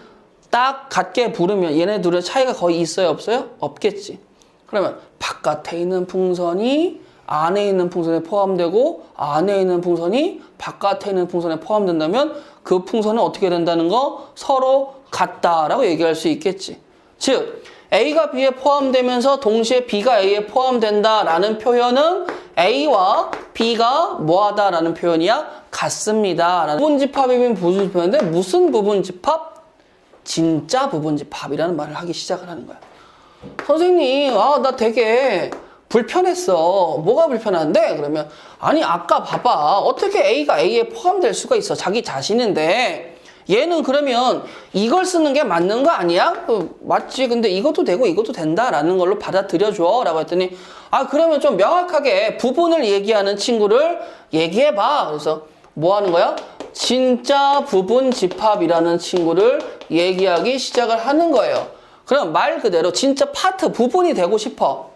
딱 같게 부르면 얘네 둘의 차이가 거의 있어요, 없어요? 없겠지. 그러면 바깥에 있는 풍선이 안에 있는 풍선에 포함되고 안에 있는 풍선이 바깥에 있는 풍선에 포함된다면 그 풍선은 어떻게 된다는 거? 서로 같다라고 얘기할 수 있겠지. 즉 A가 B에 포함되면서 동시에 B가 A에 포함된다라는 표현은 A와 B가 뭐하다라는 표현이야? 같습니다. 부분집합이면 부분집합인데 무슨 부분집합? 진짜 부분집합이라는 말을 하기 시작을 하는 거야. 선생님, 나 되게 불편했어. 뭐가 불편한데? 그러면 아니 아까 봐봐. 어떻게 A가 A에 포함될 수가 있어. 자기 자신인데 얘는 그러면 이걸 쓰는 게 맞는 거 아니야? 맞지. 근데 이것도 되고 이것도 된다라는 걸로 받아들여줘 라고 했더니 그러면 좀 명확하게 부분을 얘기하는 친구를 얘기해봐. 그래서 뭐 하는 거야? 진짜 부분집합이라는 친구를 얘기하기 시작을 하는 거예요. 그럼 말 그대로 진짜 파트 부분이 되고 싶어.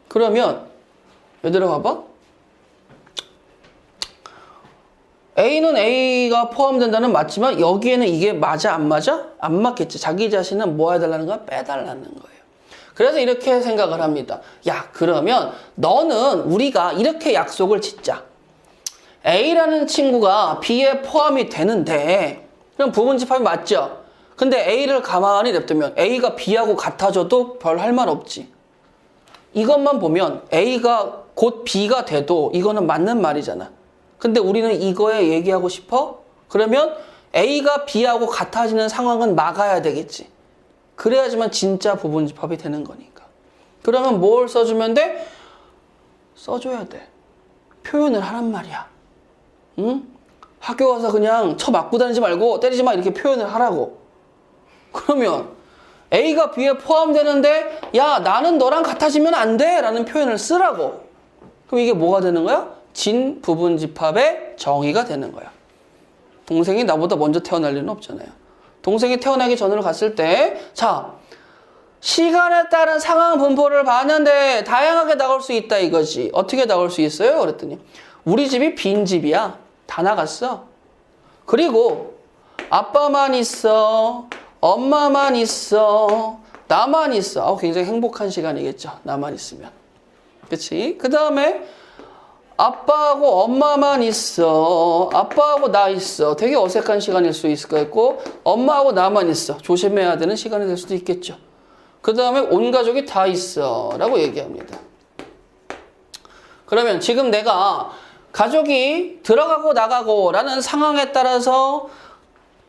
그러면 얘들아 봐봐. A는 A가 포함된다는 맞지만 여기에는 이게 맞아 안 맞아? 안 맞겠지. 자기 자신은 뭐 해달라는 거야? 빼달라는 거예요. 그래서 이렇게 생각을 합니다. 야, 그러면 너는 우리가 이렇게 약속을 짓자. A라는 친구가 B에 포함이 되는데 그럼 부분집합이 맞죠? 근데 A를 가만히 냅두면 A가 B하고 같아져도 별 할 말 없지. 이것만 보면 A가 곧 B가 돼도 이거는 맞는 말이잖아. 근데 우리는 이거에 얘기하고 싶어? 그러면 A가 B하고 같아지는 상황은 막아야 되겠지. 그래야지만 진짜 부분집합이 되는 거니까. 그러면 뭘 써주면 돼? 써줘야 돼. 표현을 하란 말이야. 응? 학교 가서 그냥 쳐 맞고 다니지 말고 때리지 마 이렇게 표현을 하라고. 그러면 A가 B에 포함되는데 야 나는 너랑 같아지면 안 돼 라는 표현을 쓰라고. 그럼 이게 뭐가 되는 거야? 진부분집합의 정의가 되는 거야. 동생이 나보다 먼저 태어날 리는 없잖아요. 동생이 태어나기 전으로 갔을 때 자 시간에 따른 상황 분포를 봤는데 다양하게 나올 수 있다 이거지. 어떻게 나올 수 있어요? 그랬더니 우리 집이 빈집이야. 다 나갔어. 그리고 아빠만 있어. 엄마만 있어. 나만 있어. 굉장히 행복한 시간이겠죠. 나만 있으면. 그치? 그 다음에 아빠하고 엄마만 있어. 아빠하고 나 있어. 되게 어색한 시간일 수 있을 것 같고 엄마하고 나만 있어. 조심해야 되는 시간이 될 수도 있겠죠. 그 다음에 온 가족이 다 있어 라고 얘기합니다. 그러면 지금 내가 가족이 들어가고 나가고 라는 상황에 따라서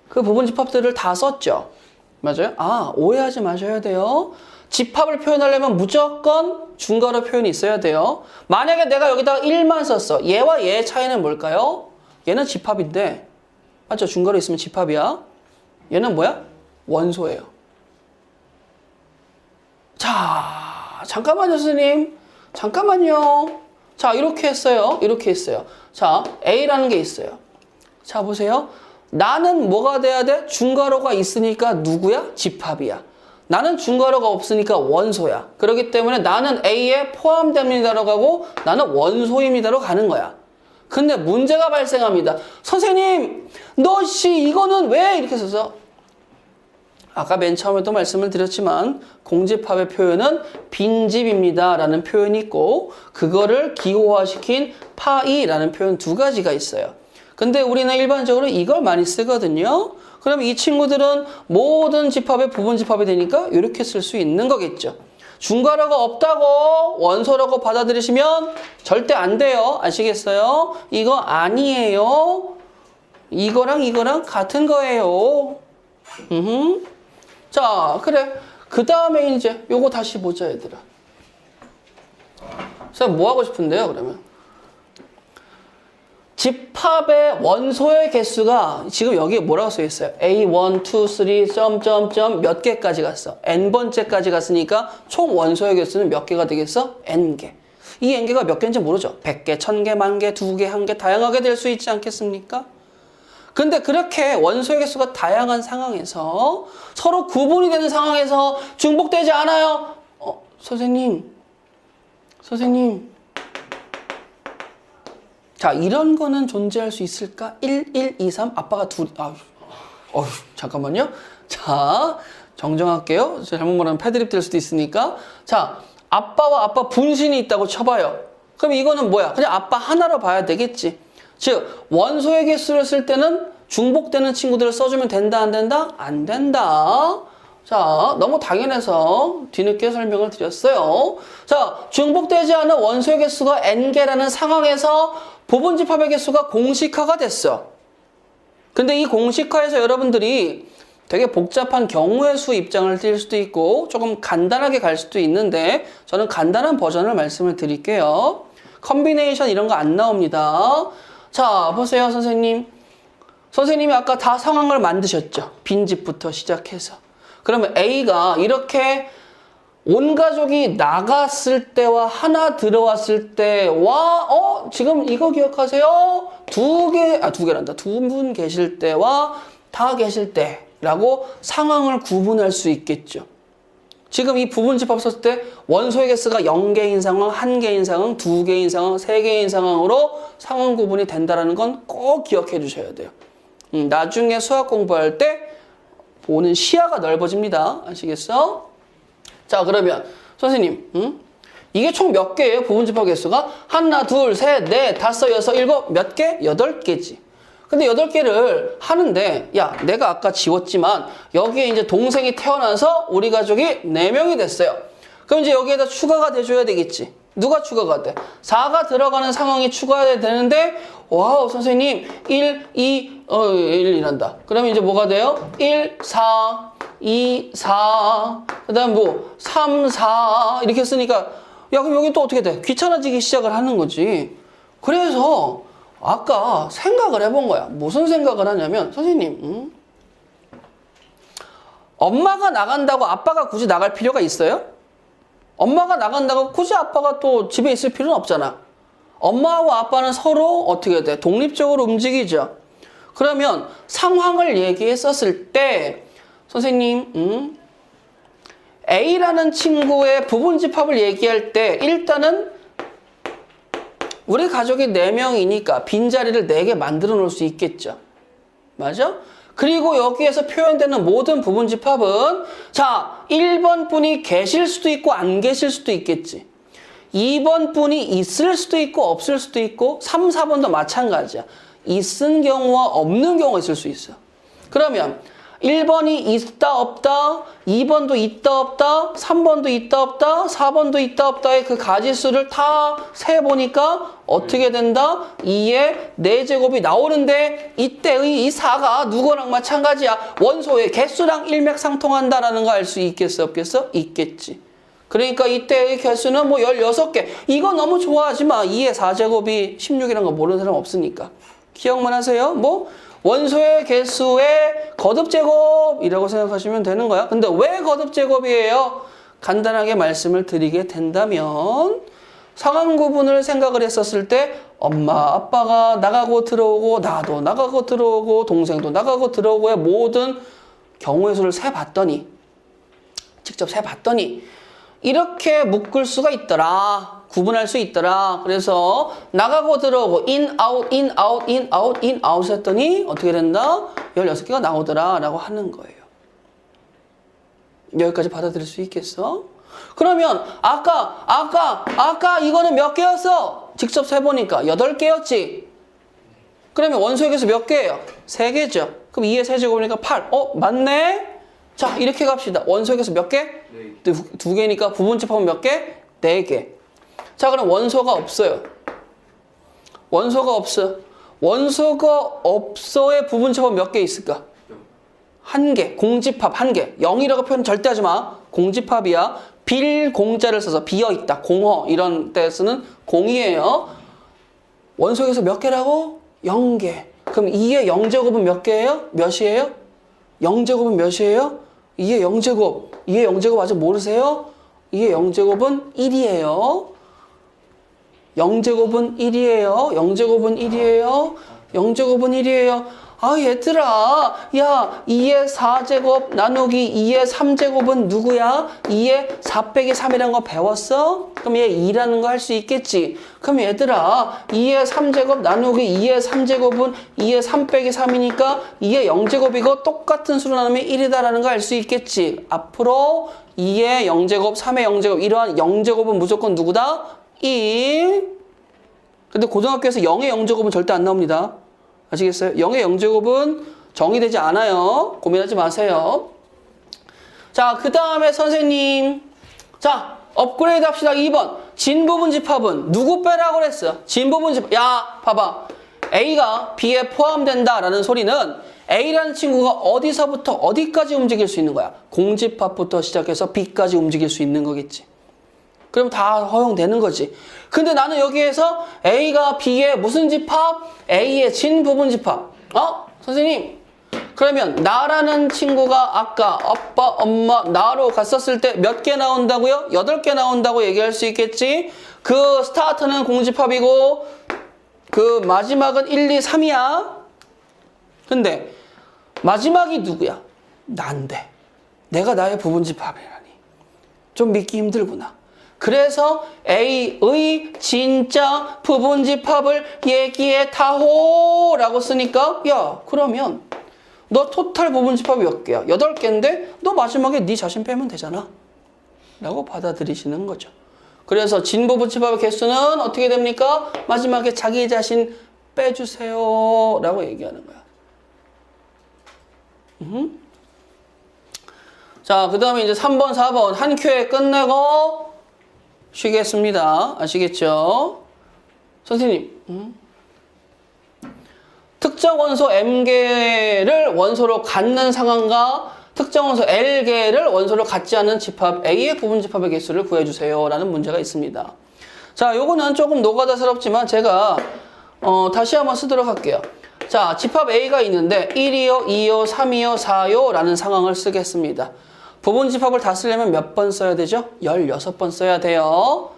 그 부분집합들을 다 썼죠. 맞아요? 오해하지 마셔야 돼요. 집합을 표현하려면 무조건 중괄호 표현이 있어야 돼요. 만약에 내가 여기다가 1만 썼어. 얘와 얘의 차이는 뭘까요? 얘는 집합인데 맞죠? 중괄호 있으면 집합이야. 얘는 뭐야? 원소예요. 자, 잠깐만요, 선생님. 잠깐만요. 자, 이렇게 했어요. 이렇게 했어요. 자, A라는 게 있어요. 자, 보세요. 나는 뭐가 돼야 돼? 중괄호가 있으니까 누구야? 집합이야. 나는 중괄호가 없으니까 원소야. 그렇기 때문에 나는 A에 포함됩니다라고 하고 나는 원소입니다로 가는 거야. 근데 문제가 발생합니다. 선생님, 이거는 왜 이렇게 써서? 아까 맨 처음에도 말씀을 드렸지만 공집합의 표현은 빈집입니다 라는 표현이 있고 그거를 기호화시킨 파이라는 표현 두 가지가 있어요. 근데 우리는 일반적으로 이걸 많이 쓰거든요. 그럼 이 친구들은 모든 집합의 부분집합이 되니까 이렇게 쓸 수 있는 거겠죠. 중괄호가 없다고 원소라고 받아들이시면 절대 안 돼요. 아시겠어요? 이거 아니에요. 이거랑 같은 거예요. 자, 그래. 그 다음에 이제 요거 다시 보자, 얘들아. 선생님 뭐 하고 싶은데요, 그러면? 집합의 원소의 개수가 지금 여기에 뭐라고 써 있어요? A1, 2, 3, 몇 개까지 갔어? n번째까지 갔으니까 총 원소의 개수는 몇 개가 되겠어? n개. 이 n개가 몇 개인지 모르죠? 100개, 1000개, 10,000개, 2개, 1개 다양하게 될 수 있지 않겠습니까? 근데 그렇게 원소의 개수가 다양한 상황에서 서로 구분이 되는 상황에서 중복되지 않아요. 선생님. 자, 이런 거는 존재할 수 있을까? 1, 1, 2, 3 아빠가 둘. 잠깐만요. 자, 정정할게요. 잘못 말하면 패드립 될 수도 있으니까. 자, 아빠와 아빠 분신이 있다고 쳐봐요. 그럼 이거는 뭐야? 그냥 아빠 하나로 봐야 되겠지. 즉 원소의 개수를 쓸 때는 중복되는 친구들을 써주면 된다 안 된다? 안 된다. 자, 너무 당연해서 뒤늦게 설명을 드렸어요. 자, 중복되지 않은 원소의 개수가 n개라는 상황에서 부분집합의 개수가 공식화가 됐어. 근데 이 공식화에서 여러분들이 되게 복잡한 경우의 수 입장을 띌 수도 있고 조금 간단하게 갈 수도 있는데 저는 간단한 버전을 말씀을 드릴게요. 컨비네이션 이런 거 안 나옵니다. 자, 보세요, 선생님. 선생님이 아까 다 상황을 만드셨죠. 빈집부터 시작해서. 그러면 A가 이렇게 온 가족이 나갔을 때와 하나 들어왔을 때와 지금 이거 기억하세요? 두 분 계실 때와 다 계실 때라고 상황을 구분할 수 있겠죠. 지금 이 부분집합 썼을 때 원소의 개수가 0개인 상황, 1개인 상황, 2개인 상황, 3개인 상황으로 상황 구분이 된다는 건 꼭 기억해 주셔야 돼요. 나중에 수학 공부할 때 보는 시야가 넓어집니다. 아시겠어? 자, 그러면 선생님, 이게 총 몇 개예요? 부분집합 개수가? 하나, 둘, 셋, 넷, 다섯, 여섯, 일곱, 몇 개? 8개지. 근데 8개를 하는데 내가 아까 지웠지만 여기에 이제 동생이 태어나서 우리 가족이 4명이 됐어요. 그럼 이제 여기에다 추가가 돼줘야 되겠지. 누가 추가가 돼? 4가 들어가는 상황이 추가가 되는데 와우, 선생님, 1, 2, 1이란다. 그러면 이제 뭐가 돼요? 1, 4, 2, 4, 그 다음 뭐, 3, 4, 이렇게 쓰니까, 야, 그럼 여기 또 어떻게 돼? 귀찮아지기 시작을 하는 거지. 그래서, 아까 생각을 해본 거야. 무슨 생각을 하냐면, 선생님, 엄마가 나간다고 아빠가 굳이 나갈 필요가 있어요? 엄마가 나간다고 굳이 아빠가 또 집에 있을 필요는 없잖아. 엄마와 아빠는 서로 어떻게 돼? 독립적으로 움직이죠. 그러면 상황을 얘기했었을 때 선생님 A라는 친구의 부분집합을 얘기할 때 일단은 우리 가족이 4명이니까 빈자리를 4개 만들어 놓을 수 있겠죠. 맞아? 그리고 여기에서 표현되는 모든 부분집합은 자, 1번 분이 계실 수도 있고 안 계실 수도 있겠지. 2번 분이 있을 수도 있고 없을 수도 있고 3, 4번도 마찬가지야. 있은 경우와 없는 경우가 있을 수 있어. 그러면 1번이 있다 없다, 2번도 있다 없다, 3번도 있다 없다, 4번도 있다 없다의 그 가지수를 다 세보니까 어떻게 된다? 2의 4제곱이 나오는데 이때의 이 4가 누구랑 마찬가지야? 원소의 개수랑 일맥상통한다라는 거 알 수 있겠어 없겠어? 있겠지. 그러니까 이때의 개수는 뭐 16개. 이거 너무 좋아하지 마. 2의 4제곱이 16이라는 거 모르는 사람 없으니까. 기억만 하세요. 뭐 원소의 개수의 거듭제곱이라고 생각하시면 되는 거야. 근데 왜 거듭제곱이에요? 간단하게 말씀을 드리게 된다면 상황 구분을 생각을 했었을 때 엄마, 아빠가 나가고 들어오고 나도 나가고 들어오고 동생도 나가고 들어오고의 모든 경우의 수를 세봤더니 직접 세봤더니 이렇게 묶을 수가 있더라. 구분할 수 있더라. 그래서 나가고 들어오고 in, out, in, out, in, out, in, out 했더니 어떻게 된다? 16개가 나오더라 라고 하는 거예요. 여기까지 받아들일 수 있겠어? 그러면 아까 이거는 몇 개였어? 직접 세보니까 8개였지. 그러면 원소의 개수 몇 개예요? 3개죠. 그럼 2의 세제곱이니까 8. 맞네? 자, 이렇게 갑시다. 원소의 개수 몇 개? 네. 2개니까 부분집합은 몇 개? 4개. 자, 그럼 원소가 없어요. 원소가 없어. 원소가 없어의 부분집합은 몇 개 있을까? 1개. 공집합 1개. 0이라고 표현 절대 하지 마. 공집합이야. 빌공자를 써서 비어있다. 공허 이런 때 쓰는 공이에요. 원소에서 몇 개라고? 0개. 그럼 2의 0제곱은 몇 개예요? 몇이에요? 0제곱은 몇이에요? 2의 0제곱. 2의 0제곱 아직 모르세요? 2의 0제곱은 1이에요. 0제곱은 1이에요. 0제곱은 1이에요. 0제곱은 1이에요. 아, 얘들아. 야, 2의 4제곱 나누기 2의 3제곱은 누구야? 2의 4 빼기 3이라는 거 배웠어? 그럼 얘 2라는 거 할 수 있겠지? 그럼 얘들아, 2의 3제곱 나누기 2의 3제곱은 2의 3 빼기 3이니까 2의 0제곱이고 똑같은 수로 나누면 1이다라는 거 알 수 있겠지? 앞으로 2의 0제곱, 3의 0제곱, 이러한 0제곱은 무조건 누구다? 1. 근데 고등학교에서 0의 0제곱은 절대 안 나옵니다. 아시겠어요? 0의 0제곱은 정의되지 않아요. 고민하지 마세요. 자, 그 다음에 선생님. 자, 업그레이드 합시다. 2번. 진부분집합은 누구 빼라고 그랬어? 진부분집합. 야, 봐봐. A가 B에 포함된다라는 소리는 A라는 친구가 어디서부터 어디까지 움직일 수 있는 거야? 공집합부터 시작해서 B까지 움직일 수 있는 거겠지. 그럼 다 허용되는 거지. 근데 나는 여기에서 A가 B의 무슨 집합? A의 진부분집합. 선생님. 그러면 나라는 친구가 아까 아빠, 엄마, 나로 갔었을 때 몇 개 나온다고요? 8개 나온다고 얘기할 수 있겠지? 그 스타트는 공집합이고 그 마지막은 1, 2, 3이야. 근데 마지막이 누구야? 난데. 내가 나의 부분집합이라니. 좀 믿기 힘들구나. 그래서 A의 진짜 부분집합을 얘기해 타호라고 쓰니까 야, 그러면 너 토탈 부분집합이 몇 개야? 8개인데 너 마지막에 네 자신 빼면 되잖아. 라고 받아들이시는 거죠. 그래서 진부분집합의 개수는 어떻게 됩니까? 마지막에 자기 자신 빼주세요 라고 얘기하는 거야. 자, 그 다음에 이제 3번, 4번 한 큐에 끝내고 쉬겠습니다. 아시겠죠? 선생님, 특정 원소 m개를 원소로 갖는 상황과 특정 원소 L개를 원소로 갖지 않는 집합 A의 부분 집합의 개수를 구해주세요 라는 문제가 있습니다. 자, 요거는 조금 노가다스럽지만 제가 다시 한번 쓰도록 할게요. 자, 집합 A가 있는데 1이요, 2요, 3이요, 4요 라는 상황을 쓰겠습니다. 부분 집합을 다 쓰려면 몇 번 써야 되죠? 16번 써야 돼요.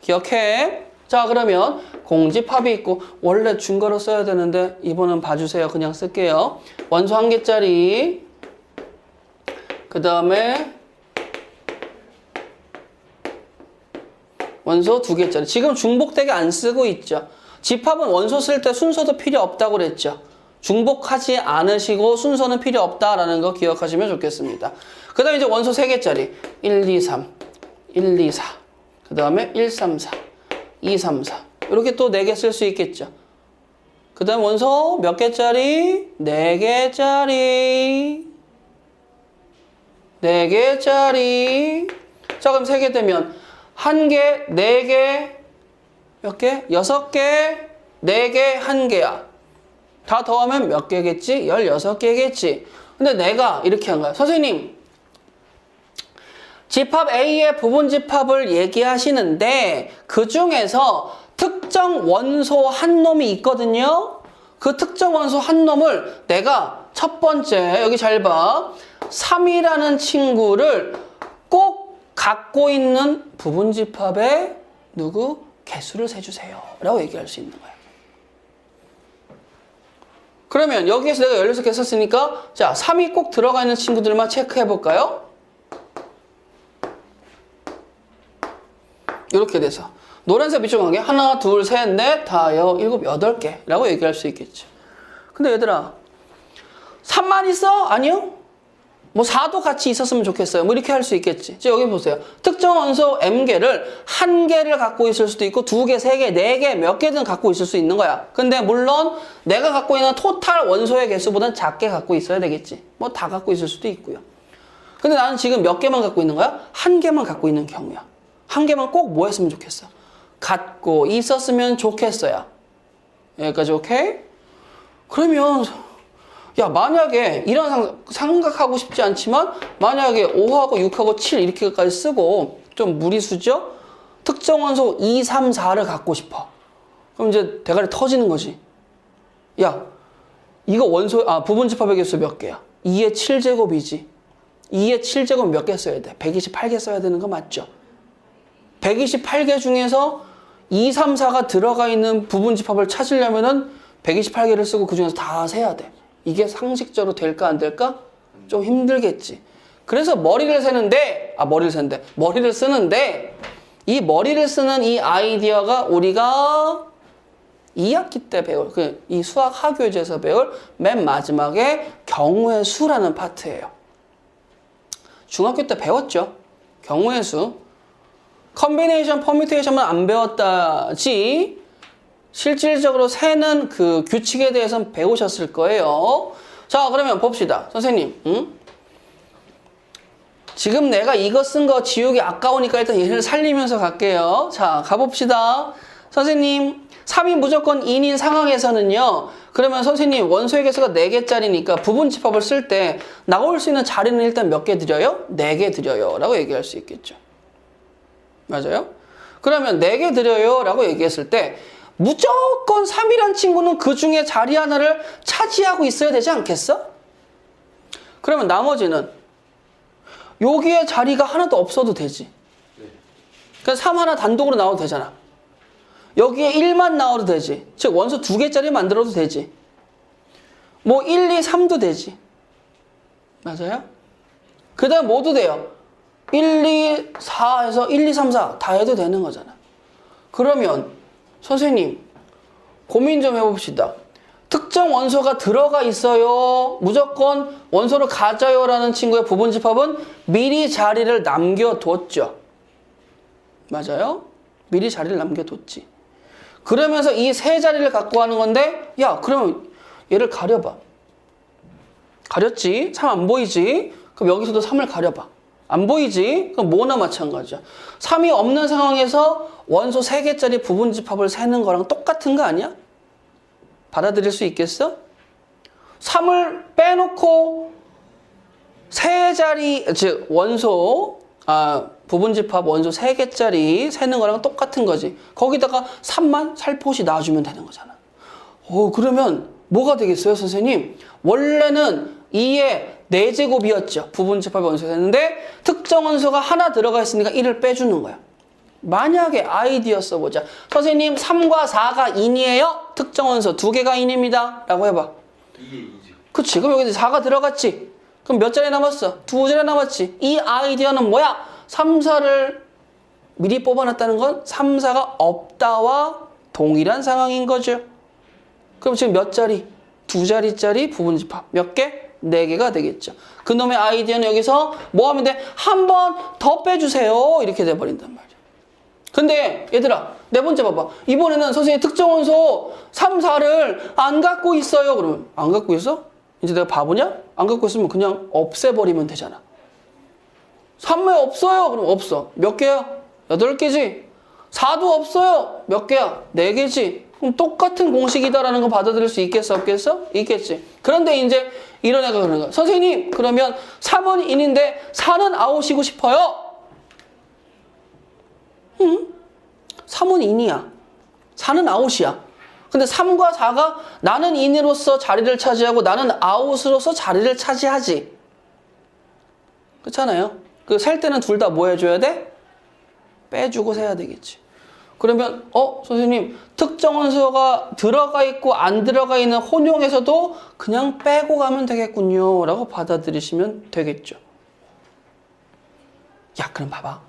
기억해. 자, 그러면 공집합이 있고 원래 준거로 써야 되는데 이번은 봐주세요. 그냥 쓸게요. 원소 1개짜리 그 다음에 원소 2개짜리. 지금 중복되게 안 쓰고 있죠. 집합은 원소 쓸 때 순서도 필요 없다고 그랬죠. 중복하지 않으시고 순서는 필요 없다라는 거 기억하시면 좋겠습니다. 그 다음에 이제 원소 3개짜리 1, 2, 3, 1, 2, 4. 그 다음에 1, 3, 4, 2, 3, 4. 이렇게 또 4개 쓸 수 있겠죠. 그 다음 원소 몇 개짜리? 4개짜리. 4개짜리. 자, 그럼 3개 되면 1개, 4개, 몇 개? 6개, 4개, 1개야. 다 더하면 몇 개겠지? 16개겠지. 근데 내가 이렇게 한 거야. 선생님, 집합 A의 부분 집합을 얘기하시는데 그 중에서 특정 원소 한 놈이 있거든요. 그 특정 원소 한 놈을 내가 첫 번째, 여기 잘 봐. 3이라는 친구를 꼭 갖고 있는 부분 집합의 누구? 개수를 세주세요 라고 얘기할 수 있는 거야. 그러면 여기에서 내가 16개 썼으니까 자, 3이 꼭 들어가 있는 친구들만 체크해 볼까요? 이렇게 돼서 노란색 밑줄 관계 하나, 둘, 셋, 넷, 다섯, 일곱, 8개 라고 얘기할 수 있겠죠. 근데 얘들아 3만 있어? 아니요. 뭐 4도 같이 있었으면 좋겠어요. 뭐 이렇게 할 수 있겠지. 자, 여기 보세요. 특정 원소 m개를 1개를 갖고 있을 수도 있고 2개, 3개, 4개 몇 개든 갖고 있을 수 있는 거야. 근데 물론 내가 갖고 있는 토탈 원소의 개수보다는 작게 갖고 있어야 되겠지. 뭐 다 갖고 있을 수도 있고요. 근데 나는 지금 몇 개만 갖고 있는 거야? 1개만 갖고 있는 경우야. 1개만 꼭 뭐 했으면 좋겠어? 갖고 있었으면 좋겠어요. 여기까지 오케이? 그러면 야, 만약에 이런 생각하고 싶지 않지만 만약에 5하고 6하고 7 이렇게까지 쓰고 좀 무리수죠? 특정 원소 2, 3, 4를 갖고 싶어. 그럼 이제 대가리 터지는 거지. 야, 이거 원소 부분 집합의 개수 몇 개야? 2의 7제곱이지. 2의 7제곱 몇 개 써야 돼? 128개 써야 되는 거 맞죠? 128개 중에서 2, 3, 4가 들어가 있는 부분 집합을 찾으려면은 128개를 쓰고 그 중에서 다 세야 돼. 이게 상식적으로 될까 안 될까? 좀 힘들겠지. 그래서 머리를 쓰는데 이 머리를 쓰는 이 아이디어가 우리가 2학기 때 배울 이 수학 학교에서 배울 맨 마지막에 경우의 수라는 파트예요. 중학교 때 배웠죠. 경우의 수. 컨비네이션, 퍼뮤테이션만 안 배웠다지 실질적으로 세는 그 규칙에 대해서는 배우셨을 거예요. 자, 그러면 봅시다. 선생님, 지금 내가 이거 쓴 거 지우기 아까우니까 일단 얘를 살리면서 갈게요. 자, 가봅시다. 선생님, 3이 무조건 2인 상황에서는요. 그러면 선생님, 원소의 개수가 4개짜리니까 부분 집합을 쓸 때 나올 수 있는 자리는 일단 몇 개 드려요? 4개 드려요. 라고 얘기할 수 있겠죠. 맞아요? 그러면 4개 드려요. 라고 얘기했을 때 무조건 3이란 친구는 그 중에 자리 하나를 차지하고 있어야 되지 않겠어? 그러면 나머지는 여기에 자리가 하나도 없어도 되지. 그러니까 3 하나 단독으로 나와도 되잖아. 여기에 1만 나와도 되지. 즉 원소 2개짜리 만들어도 되지. 뭐 1, 2, 3도 되지. 맞아요? 그 다음 뭐도 돼요. 1, 2, 4에서 1, 2, 3, 4 다 해도 되는 거잖아. 그러면 선생님, 고민 좀 해봅시다. 특정 원소가 들어가 있어요. 무조건 원소를 가져요 라는 친구의 부분 집합은 미리 자리를 남겨뒀죠. 맞아요? 미리 자리를 남겨뒀지. 그러면서 이 세 자리를 갖고 하는 건데, 야, 그러면 얘를 가려봐. 가렸지? 3 안 보이지? 그럼 여기서도 3을 가려봐. 안 보이지? 그럼 뭐나 마찬가지야. 3이 없는 상황에서 원소 3개짜리 부분 집합을 세는 거랑 똑같은 거 아니야? 받아들일 수 있겠어? 3을 빼놓고 세 자리, 즉 원소, 부분집합 원소 3개짜리 세는 거랑 똑같은 거지. 거기다가 3만 살포시 놔주면 되는 거잖아. 그러면 뭐가 되겠어요, 선생님? 원래는 2의 4제곱이었죠. 부분집합 원소가 됐는데 특정 원소가 하나 들어가 있으니까 1을 빼주는 거야. 만약에 아이디어 써보자. 선생님 3과 4가 인이에요? 특정 원소 2개가 인입니다. 라고 해봐. 2에 2죠. 그치. 그럼 여기 4가 들어갔지. 그럼 몇 자리 남았어? 2자리 남았지. 이 아이디어는 뭐야? 3, 4를 미리 뽑아놨다는 건 3, 4가 없다와 동일한 상황인 거죠. 그럼 지금 몇 자리? 2자리짜리 부분집합. 몇 개? 4개가 되겠죠. 그놈의 아이디어는 여기서 뭐 하면 돼? 한 번 더 빼주세요. 이렇게 돼버린단 말이야. 근데 얘들아, 네 번째 봐봐. 이번에는 선생님 특정 원소 3, 4를 안 갖고 있어요. 그러면 안 갖고 있어? 이제 내가 바보냐? 안 갖고 있으면 그냥 없애버리면 되잖아. 3에 없어요. 그럼 없어. 몇 개야? 8개지. 4도 없어요. 몇 개야? 4개지. 그럼 똑같은 공식이다라는 거 받아들일 수 있겠어? 없겠어? 있겠지. 그런데 이제 이런 애가 그러는 거야. 선생님, 그러면 3은 인인데 4는 아웃이고 싶어요. 3은 인이야. 4는 아웃이야. 근데 3과 4가 나는 인으로서 자리를 차지하고 나는 아웃으로서 자리를 차지하지. 그렇잖아요. 그 셀 때는 둘 다 뭐 해줘야 돼? 빼주고 세야 되겠지. 그러면 선생님 특정 원소가 들어가 있고 안 들어가 있는 혼용에서도 그냥 빼고 가면 되겠군요 라고 받아들이시면 되겠죠. 야, 그럼 봐봐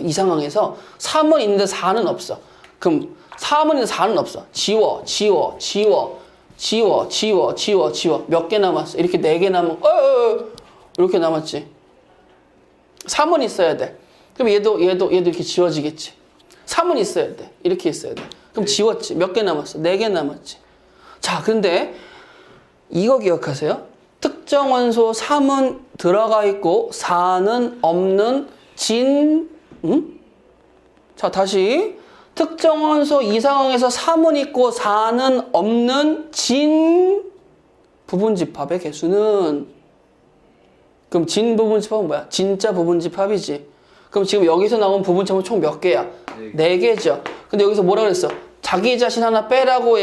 이 상황에서 3은 있는데 4는 없어. 그럼 3은 있는데 4는 없어. 지워 몇 개 남았어? 이렇게 4개 남은 이렇게 남았지. 3은 있어야 돼. 그럼 얘도 이렇게 지워지겠지. 3은 있어야 돼. 이렇게 있어야 돼. 그럼 지웠지. 몇 개 남았어? 4개 남았지. 자, 근데 이거 기억하세요. 특정 원소 3은 들어가 있고 4는 없는 자, 다시 특정 원소 이 상황에서 3은 있고 4는 없는 진 부분집합의 개수는, 그럼 진 부분집합은 뭐야? 진짜 부분집합이지. 그럼 지금 여기서 나온 부분집합은 총 몇 개야? 4개죠. 근데 여기서 뭐라 그랬어? 자기 자신 하나 빼라고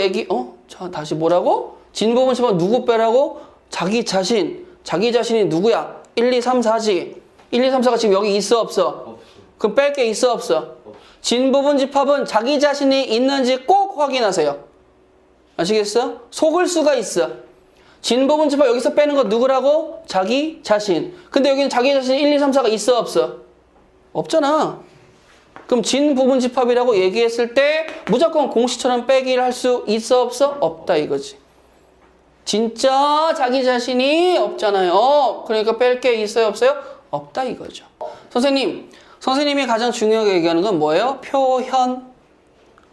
자, 다시 뭐라고? 진 부분집합은 누구 빼라고? 자기 자신이 누구야? 1, 2, 3, 4지. 1, 2, 3, 4가 지금 여기 있어 없어? 없어. 그럼 뺄 게 있어 없어? 진 부분집합은 자기 자신이 있는지 꼭 확인하세요. 아시겠어? 속을 수가 있어. 진 부분집합 여기서 빼는 거 누구라고? 자기 자신. 근데 여기는 자기 자신이 1, 2, 3, 4가 있어 없어? 없잖아. 그럼 진 부분집합이라고 얘기했을 때 무조건 공식처럼 빼기를 할 수 있어 없어? 없다 이거지. 진짜 자기 자신이 없잖아요. 그러니까 뺄 게 있어요 없어요? 없다 이거죠. 선생님이 가장 중요하게 얘기하는 건 뭐예요? 표현.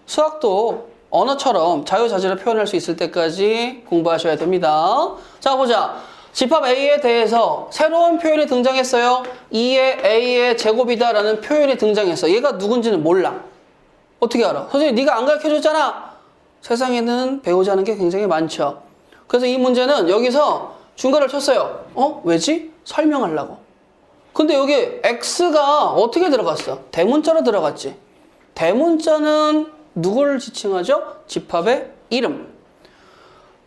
수학도 언어처럼 자유자재로 표현할 수 있을 때까지 공부하셔야 됩니다. 자, 보자. 집합 A에 대해서 새로운 표현이 등장했어요. 2의 A의 제곱이다라는 표현이 등장했어. 얘가 누군지는 몰라. 어떻게 알아? 선생님, 네가 안 가르쳐줬잖아. 세상에는 배우지 않은 게 굉장히 많죠. 그래서 이 문제는 여기서 중괄을 쳤어요. 왜지? 설명하려고. 근데 여기 X가 어떻게 들어갔어? 대문자로 들어갔지. 대문자는 누구를 지칭하죠? 집합의 이름.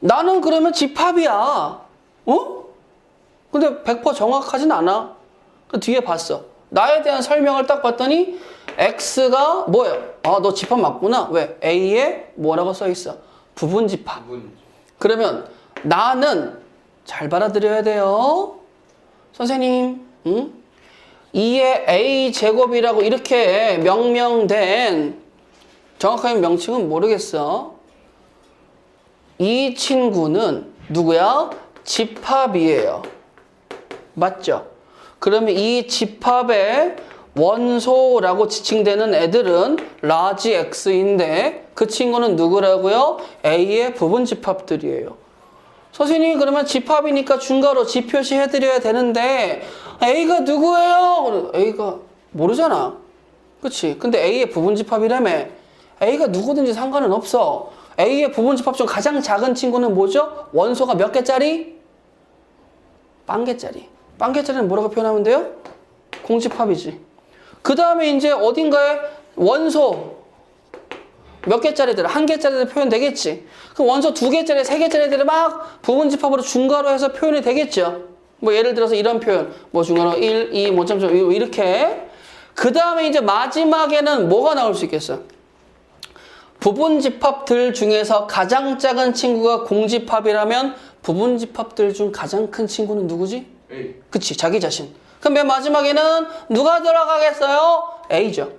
나는 그러면 집합이야. 근데 100% 정확하진 않아. 그 뒤에 봤어. 나에 대한 설명을 딱 봤더니 X가 뭐예요? 너 집합 맞구나. 왜? A에 뭐라고 써있어? 부분집합. 그러면 나는 잘 받아들여야 돼요. 선생님, 2의 A 제곱이라고 이렇게 명명된, 정확한 명칭은 모르겠어. 이 친구는 누구야? 집합이에요. 맞죠? 그러면 이 집합의 원소라고 지칭되는 애들은 라지 X인데 그 친구는 누구라고요? A의 부분집합들이에요. 선생님이 그러면 집합이니까 중괄호 집 표시해드려야 되는데 A가 누구예요? A가 모르잖아. 그치? 근데 A의 부분집합이라며. A가 누구든지 상관은 없어. A의 부분집합 중 가장 작은 친구는 뭐죠? 원소가 몇 개짜리? 빵개짜리. 빵개짜리는 뭐라고 표현하면 돼요? 공집합이지. 그 다음에 이제 어딘가에 원소 몇 개짜리들, 한 개짜리들 표현되겠지. 그럼 원소 2개짜리, 3개짜리들을 막 부분집합으로 중괄호 해서 표현이 되겠죠. 뭐 예를 들어서 이런 표현, 뭐 중괄호 1, 2, 뭐 점점 이렇게. 그 다음에 이제 마지막에는 뭐가 나올 수 있겠어요? 부분집합들 중에서 가장 작은 친구가 공집합이라면 부분집합들 중 가장 큰 친구는 누구지? A. 그치, 자기 자신. 그럼 맨 마지막에는 누가 들어가겠어요? A죠.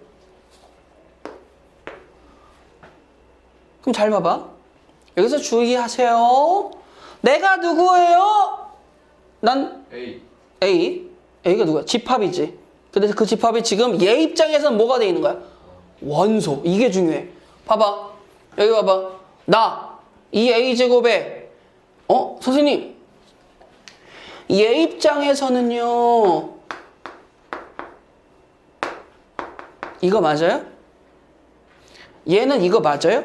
그럼 잘 봐봐. 여기서 주의하세요. 내가 누구예요? 난 A. A. A가 누구야? 집합이지. 근데 그 집합이 지금 얘 입장에서는 뭐가 돼 있는 거야? 원소. 이게 중요해. 봐봐. 여기 봐봐. 나. 이 A제곱에 선생님. 얘 입장에서는요. 이거 맞아요? 얘는 이거 맞아요?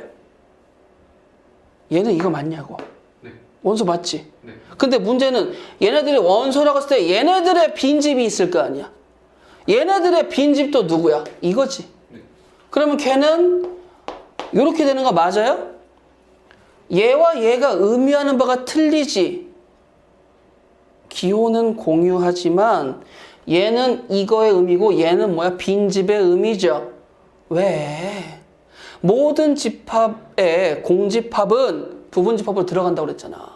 얘는 이거 맞냐고. 네. 원소 맞지? 네. 근데 문제는 얘네들이 원소라고 했을 때 얘네들의 빈집이 있을 거 아니야. 얘네들의 빈집도 누구야? 이거지. 네. 그러면 걔는 이렇게 되는 거 맞아요? 얘와 얘가 의미하는 바가 틀리지. 기호는 공유하지만 얘는 이거의 의미고 얘는 뭐야? 빈집의 의미죠. 왜? 모든 집합의 공집합은 부분집합으로 들어간다고 그랬잖아.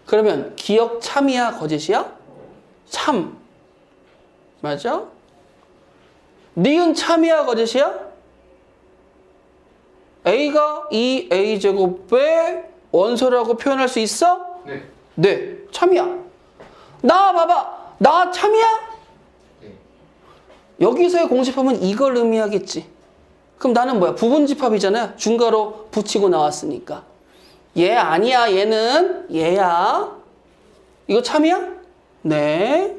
그러면 기억 참이야 거짓이야? 참. 맞아? 니은 참이야 거짓이야? A가 이 A제곱의 원소라고 표현할 수 있어? 네. 네, 참이야. 나 봐봐. 나 참이야? 네. 여기서의 공집합은 이걸 의미하겠지. 그럼 나는 뭐야? 부분집합이잖아. 중괄호 붙이고 나왔으니까. 얘 아니야. 얘는 얘야. 이거 참이야? 네.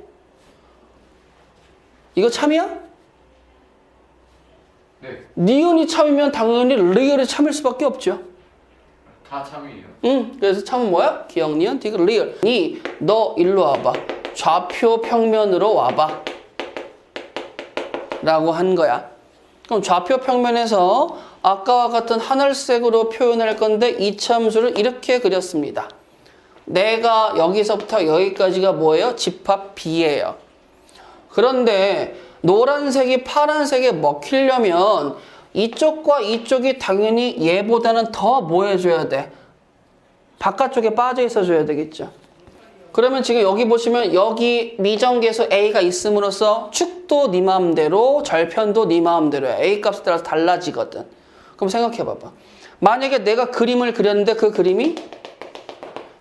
이거 참이야? 네. 니은이 참이면 당연히 리얼이 참일 수밖에 없죠. 다 참이에요. 응. 그래서 참은 뭐야? 기억, 니은, 디귿, 리얼. 너 일로 와봐. 좌표 평면으로 와봐. 라고 한 거야. 그럼 좌표 평면에서 아까와 같은 하늘색으로 표현할 건데 이 참수를 이렇게 그렸습니다. 내가 여기서부터 여기까지가 뭐예요? 집합 B예요. 그런데 노란색이 파란색에 먹히려면 이쪽과 이쪽이 당연히 얘보다는 더 뭐 해줘야 돼? 바깥쪽에 빠져 있어줘야 되겠죠. 그러면 지금 여기 보시면 여기 미정계수 A가 있음으로써 축도 네 마음대로 절편도 네 마음대로야. A 값에 따라서 달라지거든. 그럼 생각해 봐봐. 만약에 내가 그림을 그렸는데 그 그림이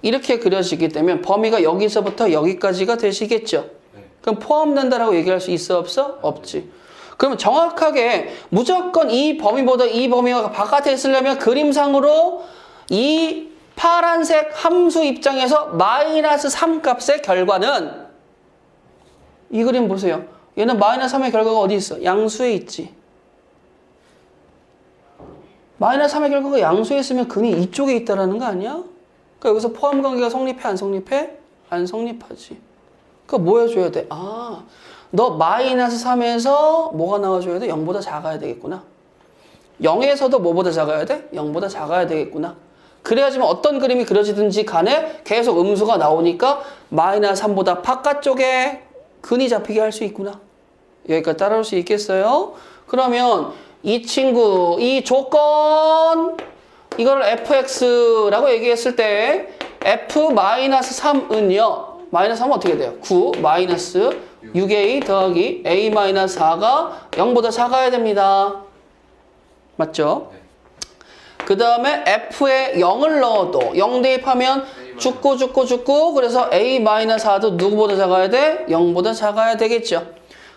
이렇게 그려지게 되면 범위가 여기서부터 여기까지가 되시겠죠. 그럼 포함된다라고 얘기할 수 있어 없어? 없지. 그러면 정확하게 무조건 이 범위보다 이 범위가 바깥에 있으려면 그림상으로 이 파란색 함수 입장에서 마이너스 3 값의 결과는 이 그림 보세요. 얘는 마이너스 3의 결과가 어디 있어? 양수에 있지. 마이너스 3의 결과가 양수에 있으면 근이 이쪽에 있다라는 거 아니야? 그러니까 여기서 포함 관계가 성립해 안 성립해? 안 성립하지. 그러니까 뭐 해줘야 돼? 아, 너 마이너스 3에서 뭐가 나와줘야 돼? 0보다 작아야 되겠구나. 0에서도 뭐보다 작아야 돼? 0보다 작아야 되겠구나. 그래야지만 어떤 그림이 그려지든지 간에 계속 음수가 나오니까 마이너스 3보다 바깥쪽에 근이 잡히게 할 수 있구나. 여기까지 따라올 수 있겠어요? 그러면 이 친구, 이 조건, 이걸 fx라고 얘기했을 때 f-3은요. 마이너스 3은 어떻게 돼요? 9 마이너스 6a 더하기 a-4가 0보다 작아야 됩니다. 맞죠? 네. 그 다음에 f에 0을 넣어도 0 대입하면 죽고 그래서 a-4도 누구보다 작아야 돼? 0보다 작아야 되겠죠.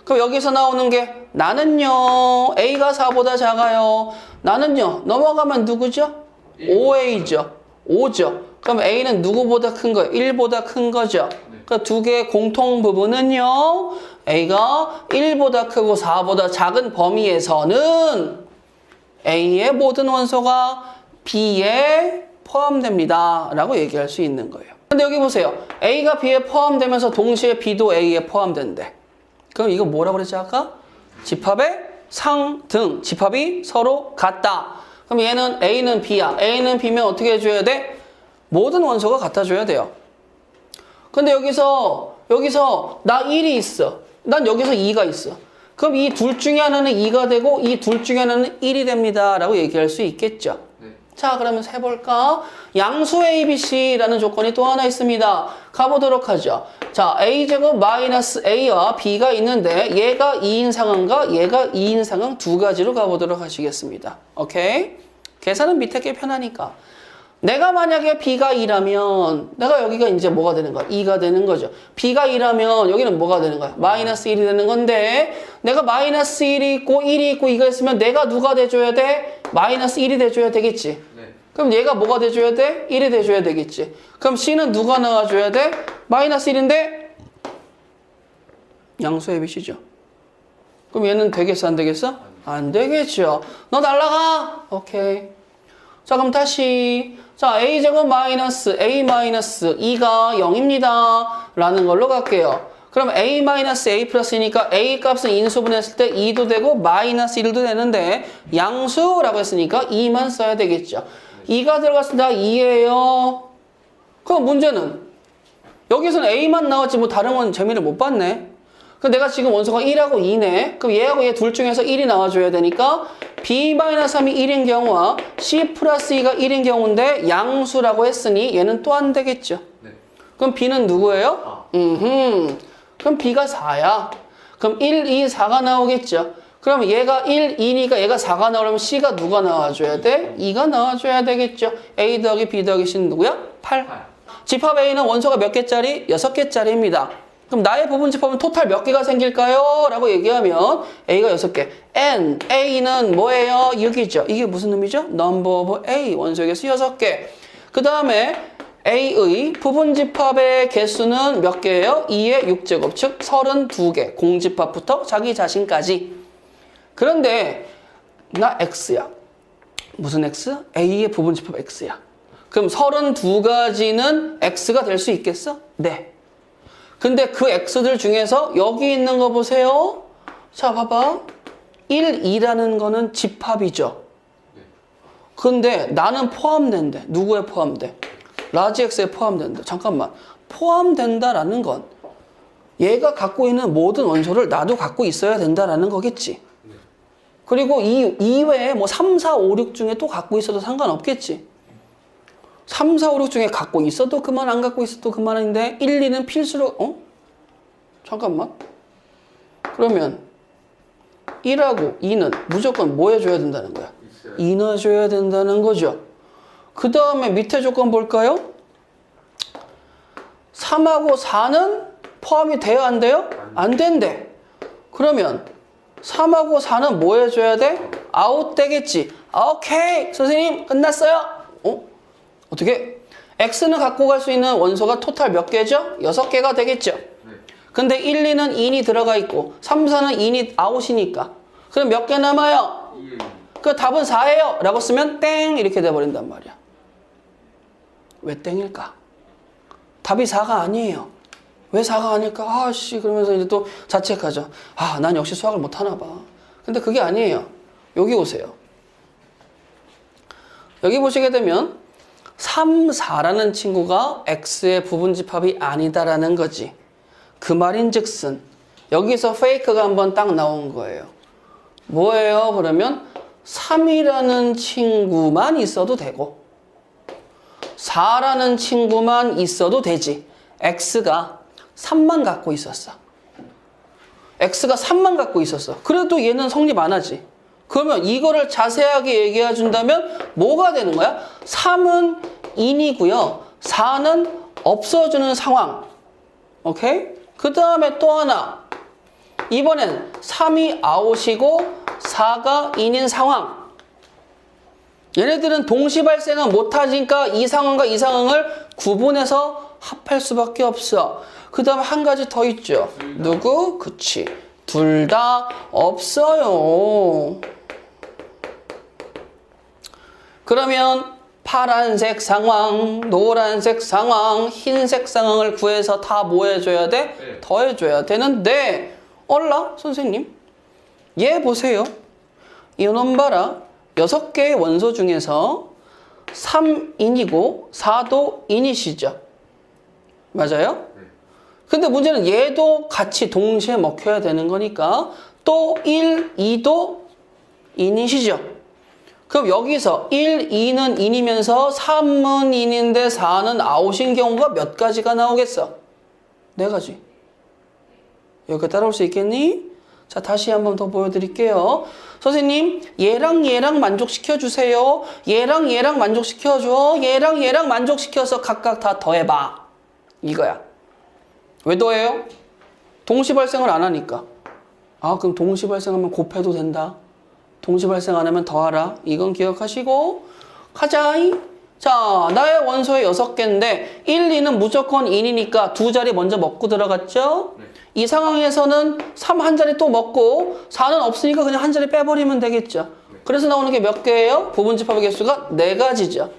그럼 여기서 나오는 게 나는요 a가 4보다 작아요. 나는요 넘어가면 누구죠? 5a죠. 5죠. 그럼 a는 누구보다 큰 거예요? 1보다 큰 거죠. 그러니까 두 개의 공통 부분은요 a가 1보다 크고 4보다 작은 범위에서는 A의 모든 원소가 B에 포함됩니다 라고 얘기할 수 있는 거예요. 근데 여기 보세요. A가 B에 포함되면서 동시에 B도 A에 포함된대. 그럼 이거 뭐라고 그랬지 아까? 집합의 상등. 집합이 서로 같다. 그럼 얘는 A는 B야. A는 B면 어떻게 해줘야 돼? 모든 원소가 같아줘야 돼요. 근데 여기서 나 1이 있어. 난 여기서 2가 있어. 그럼 이 둘 중에 하나는 2가 되고 이 둘 중에 하나는 1이 됩니다 라고 얘기할 수 있겠죠. 네. 자, 그러면 세볼까? 양수 ABC라는 조건이 또 하나 있습니다. 가보도록 하죠. 자, A제곱 마이너스 A와 B가 있는데 얘가 2인 상황과 얘가 2인 상황 두 가지로 가보도록 하시겠습니다. 오케이? 계산은 밑에 게 편하니까. 내가 만약에 B가 2라면 내가 여기가 이제 뭐가 되는 거야? 2가 되는 거죠. B가 2라면 여기는 뭐가 되는 거야? 마이너스 1이 되는 건데 내가 마이너스 1이 있고 1이 있고 이거 있으면 내가 누가 돼줘야 돼? 마이너스 1이 돼줘야 되겠지. 네. 그럼 얘가 뭐가 돼줘야 돼? 1이 돼줘야 되겠지. 그럼 C는 누가 나와줘야 돼? 마이너스 1인데 양수 ABC죠. 그럼 얘는 되겠어 안 되겠어? 안 되겠죠. 너 날라가. 오케이. 자, 그럼 다시 자, A제곱 마이너스 A 마이너스 2가 0입니다 라는 걸로 갈게요. 그럼 A 마이너스 A 플러스니까 A 값은 인수분해했을 때 2도 되고 마이너스 1도 되는데 양수라고 했으니까 2만 써야 되겠죠. 2가 들어갔으니까 2예요. 그럼 문제는 여기서는 A만 나왔지 뭐 다른 건 재미를 못 봤네. 그럼 내가 지금 원소가 1하고 2네. 그럼 얘하고 얘 둘 중에서 1이 나와줘야 되니까 B-3이 1인 경우와 C 플러스 2가 1인 경우인데 양수라고 했으니 얘는 또 안 되겠죠. 네. 그럼 B는 누구예요? 그럼 B가 4야. 그럼 1, 2, 4가 나오겠죠. 그럼 얘가 1, 2니까 얘가 4가 나오려면 C가 누가 나와줘야 돼? 2가 나와줘야 되겠죠. A 더하기 B 더하기 C는 누구야? 8. 집합 A는 원소가 몇 개짜리? 6개짜리입니다. 그럼 나의 부분 집합은 토탈 몇 개가 생길까요? 라고 얘기하면 A가 6개. N, A는 뭐예요? 6이죠. 이게 무슨 의미죠? Number of A, 원소에서 6개. 그 다음에 A의 부분 집합의 개수는 몇 개예요? 2의 6제곱, 즉 32개. 공집합부터 자기 자신까지. 그런데 나 X야. 무슨 X? A의 부분 집합 X야. 그럼 32가지는 X가 될 수 있겠어? 네. 근데 그 X들 중에서 여기 있는 거 보세요. 자, 봐봐. 1, 2라는 거는 집합이죠. 근데 나는 포함된대. 누구에 포함돼? 라지 X에 포함된다. 잠깐만. 포함된다라는 건 얘가 갖고 있는 모든 원소를 나도 갖고 있어야 된다라는 거겠지. 그리고 이 이외에 뭐 3, 4, 5, 6 중에 또 갖고 있어도 상관없겠지. 3, 4, 5, 6 중에 갖고 있어도 그만, 안 갖고 있어도 그만인데 1, 2는 필수로, 잠깐만. 그러면 1하고 2는 무조건 뭐 해줘야 된다는 거야? 2 넣어줘야 된다는 거죠. 그 다음에 밑에 조건 볼까요? 3하고 4는 포함이 돼야 안 돼요? 안 된대. 그러면 3하고 4는 뭐 해줘야 돼? 아웃 되겠지. 오케이, 선생님 끝났어요. 어떻게? X는 갖고 갈 수 있는 원소가 토탈 몇 개죠? 6개가 되겠죠. 근데 1, 2는 인이 들어가 있고 3, 4는 인이 아웃이니까. 그럼 몇 개 남아요? 그 답은 4예요 라고 쓰면 땡 이렇게 돼버린단 말이야. 왜 땡일까? 답이 4가 아니에요. 왜 4가 아닐까? 아씨 그러면서 이제 또 자책하죠. 아, 난 역시 수학을 못하나 봐. 근데 그게 아니에요. 여기 오세요. 여기 보시게 되면 3, 4라는 친구가 X의 부분집합이 아니다라는 거지. 그 말인즉슨 여기서 페이크가 한번 딱 나온 거예요. 뭐예요? 그러면 3이라는 친구만 있어도 되고 4라는 친구만 있어도 되지. X가 3만 갖고 있었어. X가 3만 갖고 있었어. 그래도 얘는 성립 안 하지. 그러면 이거를 자세하게 얘기해 준다면 뭐가 되는 거야? 3은 인이고요. 4는 없어지는 상황. 오케이? 그 다음에 또 하나. 이번엔 3이 아웃이고 4가 인인 상황. 얘네들은 동시 발생은 못하니까 이 상황과 이 상황을 구분해서 합할 수밖에 없어. 그 다음에 한 가지 더 있죠. 누구? 그치. 둘 다 없어요. 그러면 파란색 상황, 노란색 상황, 흰색 상황을 구해서 다 뭐 해줘야 돼? 네. 더해줘야 되는데 얼라 선생님 얘 보세요. 이놈 봐라. 6개의 원소 중에서 3인이고 4도 인이시죠. 맞아요? 네. 근데 문제는 얘도 같이 동시에 먹혀야 되는 거니까 또 1, 2도 인이시죠. 그럼 여기서 1, 2는 인이면서 3은 인인데 4는 아웃인 경우가 몇 가지가 나오겠어? 4가지. 여기까지 따라올 수 있겠니? 자, 다시 한번 더 보여드릴게요. 선생님, 얘랑 얘랑 만족시켜주세요. 얘랑 얘랑 만족시켜줘. 얘랑 얘랑 만족시켜서 각각 다 더해봐. 이거야. 왜 더해요? 동시 발생을 안 하니까. 아, 그럼 동시 발생하면 곱해도 된다. 동시 발생 안 하면 더하라. 이건 기억하시고 가자. 자, 나의 원소의 6개인데 1, 2는 무조건 인이니까 2자리 먼저 먹고 들어갔죠? 네. 이 상황에서는 3 한 자리 또 먹고 4는 없으니까 그냥 한 자리 빼버리면 되겠죠. 그래서 나오는 게 몇 개예요? 부분집합의 개수가 4가지죠.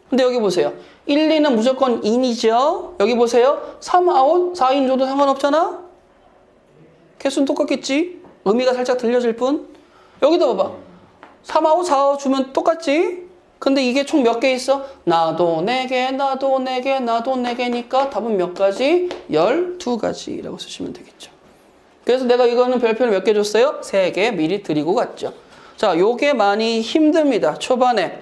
근데 여기 보세요. 1, 2는 무조건 인이죠. 여기 보세요. 3 아웃, 4인 줘도 상관없잖아. 개수는 똑같겠지. 의미가 살짝 들려질 뿐. 여기도 봐봐. 3 아웃, 4 아웃 주면 똑같지. 근데 이게 총 몇 개 있어? 나도 4개, 나도 4개, 나도 4개니까 답은 몇 가지? 12가지라고 쓰시면 되겠죠. 그래서 내가 이거는 별표를 몇 개 줬어요? 3개 미리 드리고 갔죠. 자, 요게 많이 힘듭니다. 초반에.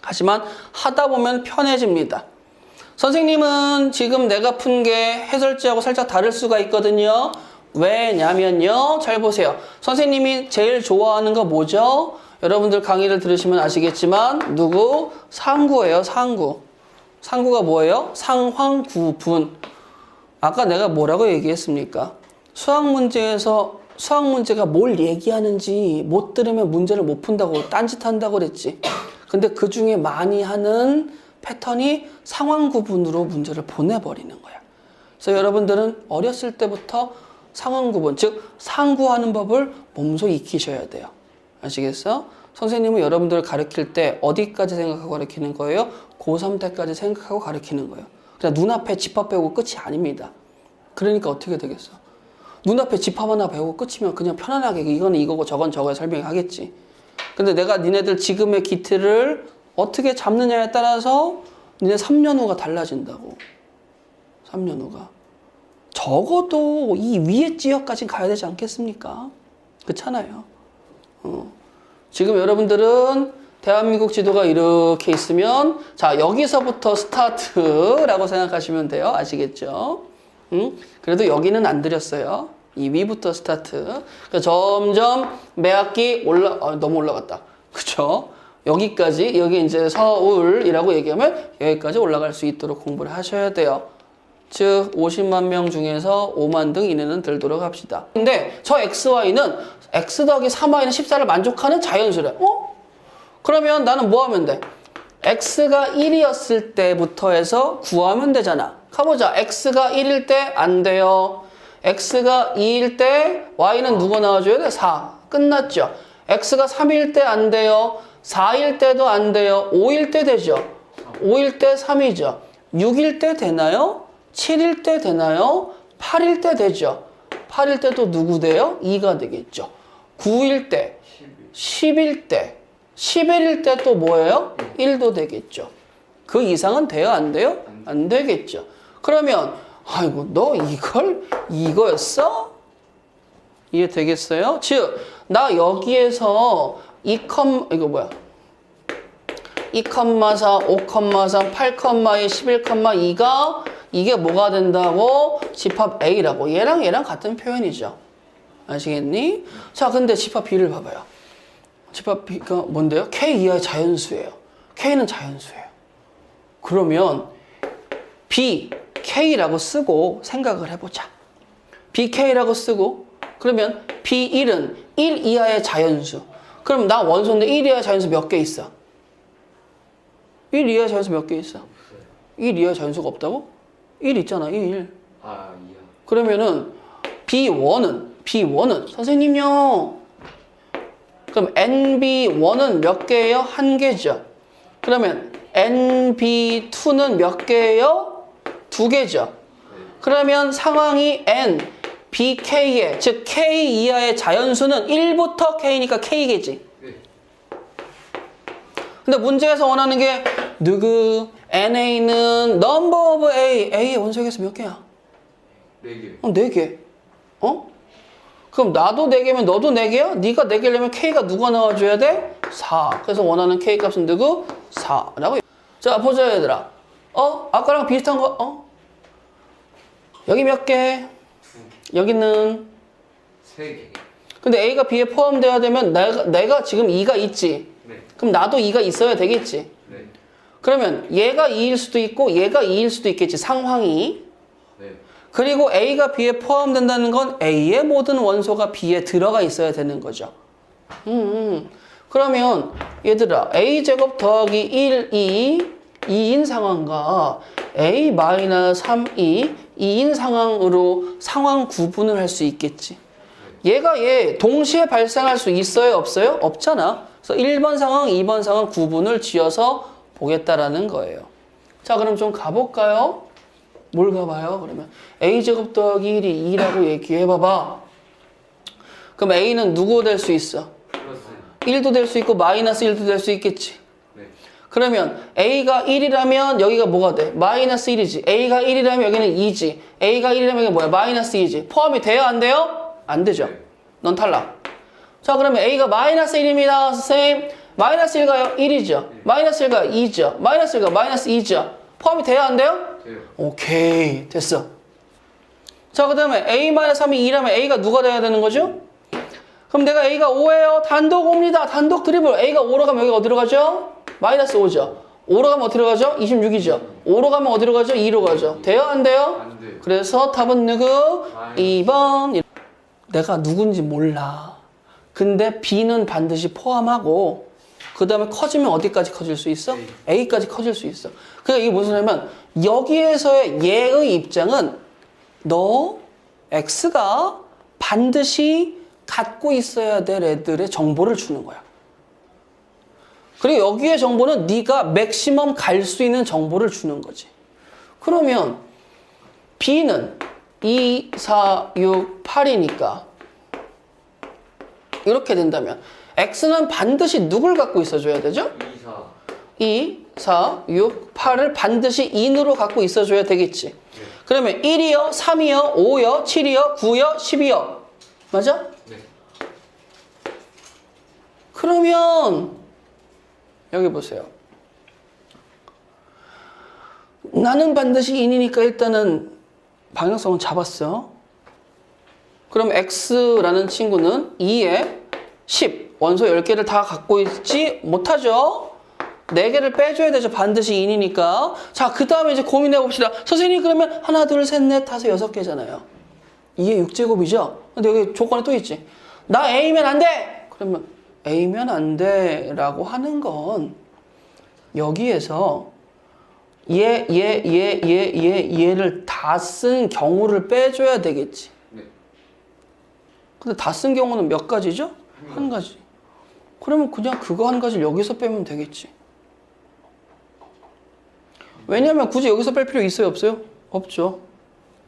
하지만 하다 보면 편해집니다. 선생님은 지금 내가 푼 게 해설지하고 살짝 다를 수가 있거든요. 왜냐면요. 잘 보세요. 선생님이 제일 좋아하는 거 뭐죠? 여러분들 강의를 들으시면 아시겠지만 누구? 상구예요. 상구. 상구가 뭐예요? 상황구분. 아까 내가 뭐라고 얘기했습니까? 수학 문제가 뭘 얘기하는지 못 들으면 문제를 못 푼다고 딴짓한다고 그랬지. 근데 그 중에 많이 하는 패턴이 상황구분으로 문제를 보내버리는 거야. 그래서 여러분들은 어렸을 때부터 상황구분, 즉 상구하는 법을 몸소 익히셔야 돼요. 아시겠어? 선생님은 여러분들을 가르칠 때 어디까지 생각하고 가르치는 거예요? 고3 때까지 생각하고 가르치는 거예요. 그냥 눈앞에 집합 배우고 끝이 아닙니다. 그러니까 어떻게 되겠어? 눈앞에 집합 하나 배우고 끝이면 그냥 편안하게 이거는 이거고 저건 저거에 설명하겠지. 근데 내가 니네들 지금의 기틀을 어떻게 잡느냐에 따라서 니네 3년 후가 달라진다고. 3년 후가. 적어도 이 위에 지역까지 가야 되지 않겠습니까? 그렇잖아요. 지금 여러분들은 대한민국 지도가 이렇게 있으면 자, 여기서부터 스타트라고 생각하시면 돼요. 아시겠죠? 그래도 여기는 안 드렸어요. 이 위부터 스타트. 그러니까 점점 매 학기 너무 올라갔다. 그쵸? 여기까지, 여기 이제 서울이라고 얘기하면 여기까지 올라갈 수 있도록 공부를 하셔야 돼요. 즉 50만 명 중에서 5만 등 이내는 들도록 합시다. 근데 저 XY는 X 더하기 3Y는 14를 만족하는 자연수래. 그러면 나는 뭐 하면 돼? X가 1이었을 때부터 해서 구하면 되잖아. 가보자. X가 1일 때 안 돼요. X가 2일 때 Y는 누가 나와줘야 돼? 4. 끝났죠. X가 3일 때 안 돼요. 4일 때도 안 돼요. 5일 때 되죠. 5일 때 3이죠. 6일 때 되나요? 7일 때 되나요? 8일 때 되죠. 8일 때도 누구 돼요? 2가 되겠죠. 9일 때, 10일 때, 11일 때 또 뭐예요? 1도 되겠죠. 그 이상은 돼요? 안 돼요? 안 되겠죠. 그러면 아이고 너 이거였어? 이해되겠어요? 즉, 나 여기에서 2,4, 5,3, 8,2, 11,2가 이게 뭐가 된다고? 집합 A라고. 얘랑 같은 표현이죠. 아시겠니? 자, 근데 집합 B를 봐봐요. 집합 B가 뭔데요? K 이하의 자연수예요. K는 자연수예요. 그러면 B, K라고 쓰고 생각을 해보자. BK라고 쓰고 그러면 B1은 1 이하의 자연수. 그럼 나 원소인데 1 이하의 자연수 몇 개 있어? 1 이하의 자연수 몇 개 있어? 1 이하의 자연수가 없다고? 1 있잖아. 1. 아, 이야. 그러면은 B1은 선생님요. 그럼 NB1은 몇 개예요? 한 개죠. 그러면 NB2는 몇 개예요? 2개죠. 그러면 상황이 N, BK의, 즉 K 이하의 자연수는 1부터 K니까 K겠지. 네. 근데 문제에서 원하는 게 누구? NA는 number of A. A의 원소의 개수 몇 개야? 4개. 4개. 그럼 나도 4개면 너도 4개야? 네가 4개려면 K가 누가 나와줘야 돼? 4. 그래서 원하는 K 값은 누구? 4라고. 자, 보자 얘들아. 아까랑 비슷한 거, 여기 몇 개? 여기는 3개. 근데 A가 B에 포함되어야 되면 내가 지금 2가 있지. 네. 그럼 나도 2가 있어야 되겠지. 네. 그러면 얘가 2일 수도 있고 얘가 2일 수도 있겠지. 상황이. 네. 그리고 A가 B에 포함된다는 건 A의 모든 원소가 B에 들어가 있어야 되는 거죠. 그러면 얘들아 A제곱 더하기 1, 2인 상황과 A-3, 2인 상황으로 상황 구분을 할 수 있겠지. 얘가 얘 동시에 발생할 수 있어요? 없어요? 없잖아. 그래서 1번 상황, 2번 상황 구분을 지어서 보겠다라는 거예요. 자, 그럼 좀 가볼까요? 뭘 가봐요? 그러면 A제곱 더하기 1이 2라고 얘기해봐봐. 그럼 A는 누구 될 수 있어? 플러스. 1도 될 수 있고 마이너스 1도 될 수 있겠지. 네. 그러면 A가 1이라면 여기가 뭐가 돼? 마이너스 1이지. A가 1이라면 여기는 2지. A가 1이라면 이게 뭐야? 마이너스 2지. 포함이 돼요? 안 돼요? 안 되죠. 네. 넌 탈락. 자, 그러면 A가 마이너스 1입니다. 선생님. 마이너스 1가요? 1이죠. 마이너스 1가 2죠. 마이너스 1가 마이너스 2죠. 포함이 돼요? 안 돼요? 돼요. 오케이. 됐어. 자, 그 다음에 A-3이 2라면 A가 누가 돼야 되는 거죠? 그럼 내가 A가 5예요. 단독 5입니다. 단독 드리블. A가 5로 가면 여기가 어디로 가죠? 마이너스 5죠. 5로 가면 어디로 가죠? 26이죠. 5로 가면 어디로 가죠? 2로 가죠. 돼요? 안 돼요? 안 돼요. 그래서 답은 누구? 2번. 내가 누군지 몰라. 근데 B는 반드시 포함하고 그 다음에 커지면 어디까지 커질 수 있어? A까지 커질 수 있어. 그러니까 이게 무슨 소리냐면 여기에서의 얘의 입장은 너 X가 반드시 갖고 있어야 될 애들의 정보를 주는 거야. 그리고 여기의 정보는 네가 맥시멈 갈 수 있는 정보를 주는 거지. 그러면 B는 2, 4, 6, 8이니까 이렇게 된다면 X는 반드시 누굴 갖고 있어줘야 되죠? 2, 4. 2, 4, 6, 8을 반드시 인으로 갖고 있어줘야 되겠지. 그러면 1이요, 3이요, 5요, 7이요, 9요, 10이요. 맞아? 네. 그러면 여기 보세요. 나는 반드시 인이니까 일단은 방향성은 잡았어. 그럼 X라는 친구는 2에 10, 원소 10개를 다 갖고 있지 못하죠? 4개를 빼줘야 되죠. 반드시 인이니까. 자, 그 다음에 이제 고민해 봅시다. 선생님, 그러면 하나, 둘, 셋, 넷, 다섯, 6개잖아요. 2의 6제곱이죠? 근데 여기 조건이 또 있지. 나 A면 안 돼! 그러면 A면 안 돼 라고 하는 건 여기에서 얘를 다 쓴 경우를 빼줘야 되겠지. 네. 근데 다 쓴 경우는 몇 가지죠? 한 가지. 그러면 그냥 그거 한 가지를 여기서 빼면 되겠지. 왜냐면 굳이 여기서 뺄 필요 있어요? 없어요? 없죠.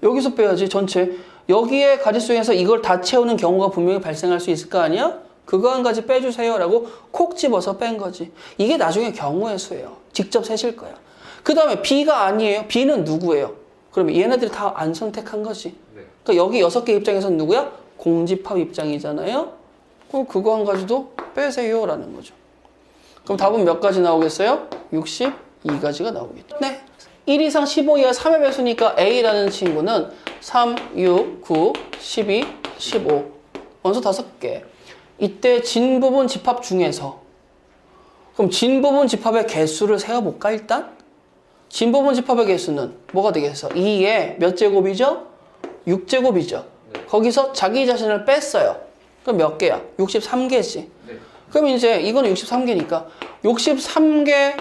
여기서 빼야지, 전체. 여기에 가지수에서 이걸 다 채우는 경우가 분명히 발생할 수 있을 거 아니야? 그거 한 가지 빼주세요 라고 콕 집어서 뺀 거지. 이게 나중에 경우의 수예요. 직접 세실 거야. 그 다음에 B가 아니에요. B는 누구예요? 그러면 얘네들이 다 안 선택한 거지. 네. 그러니까 여기 6개 입장에서는 누구야? 공집합 입장이잖아요. 그럼 그거 한 가지도 빼세요 라는 거죠. 그럼 답은 몇 가지 나오겠어요? 62가지가 나오겠죠. 네. 1 이상 15 이하 3의 배수니까 A라는 친구는 3, 6, 9, 12, 15. 원소 5개. 이때 진부분 집합 중에서 그럼 진부분 집합의 개수를 세어볼까 일단? 진부분 집합의 개수는 뭐가 되겠어? 2의 몇 제곱이죠? 6제곱이죠. 네. 거기서 자기 자신을 뺐어요. 그럼 몇 개야? 63개지. 네. 그럼 이제 이거는 63개니까 63개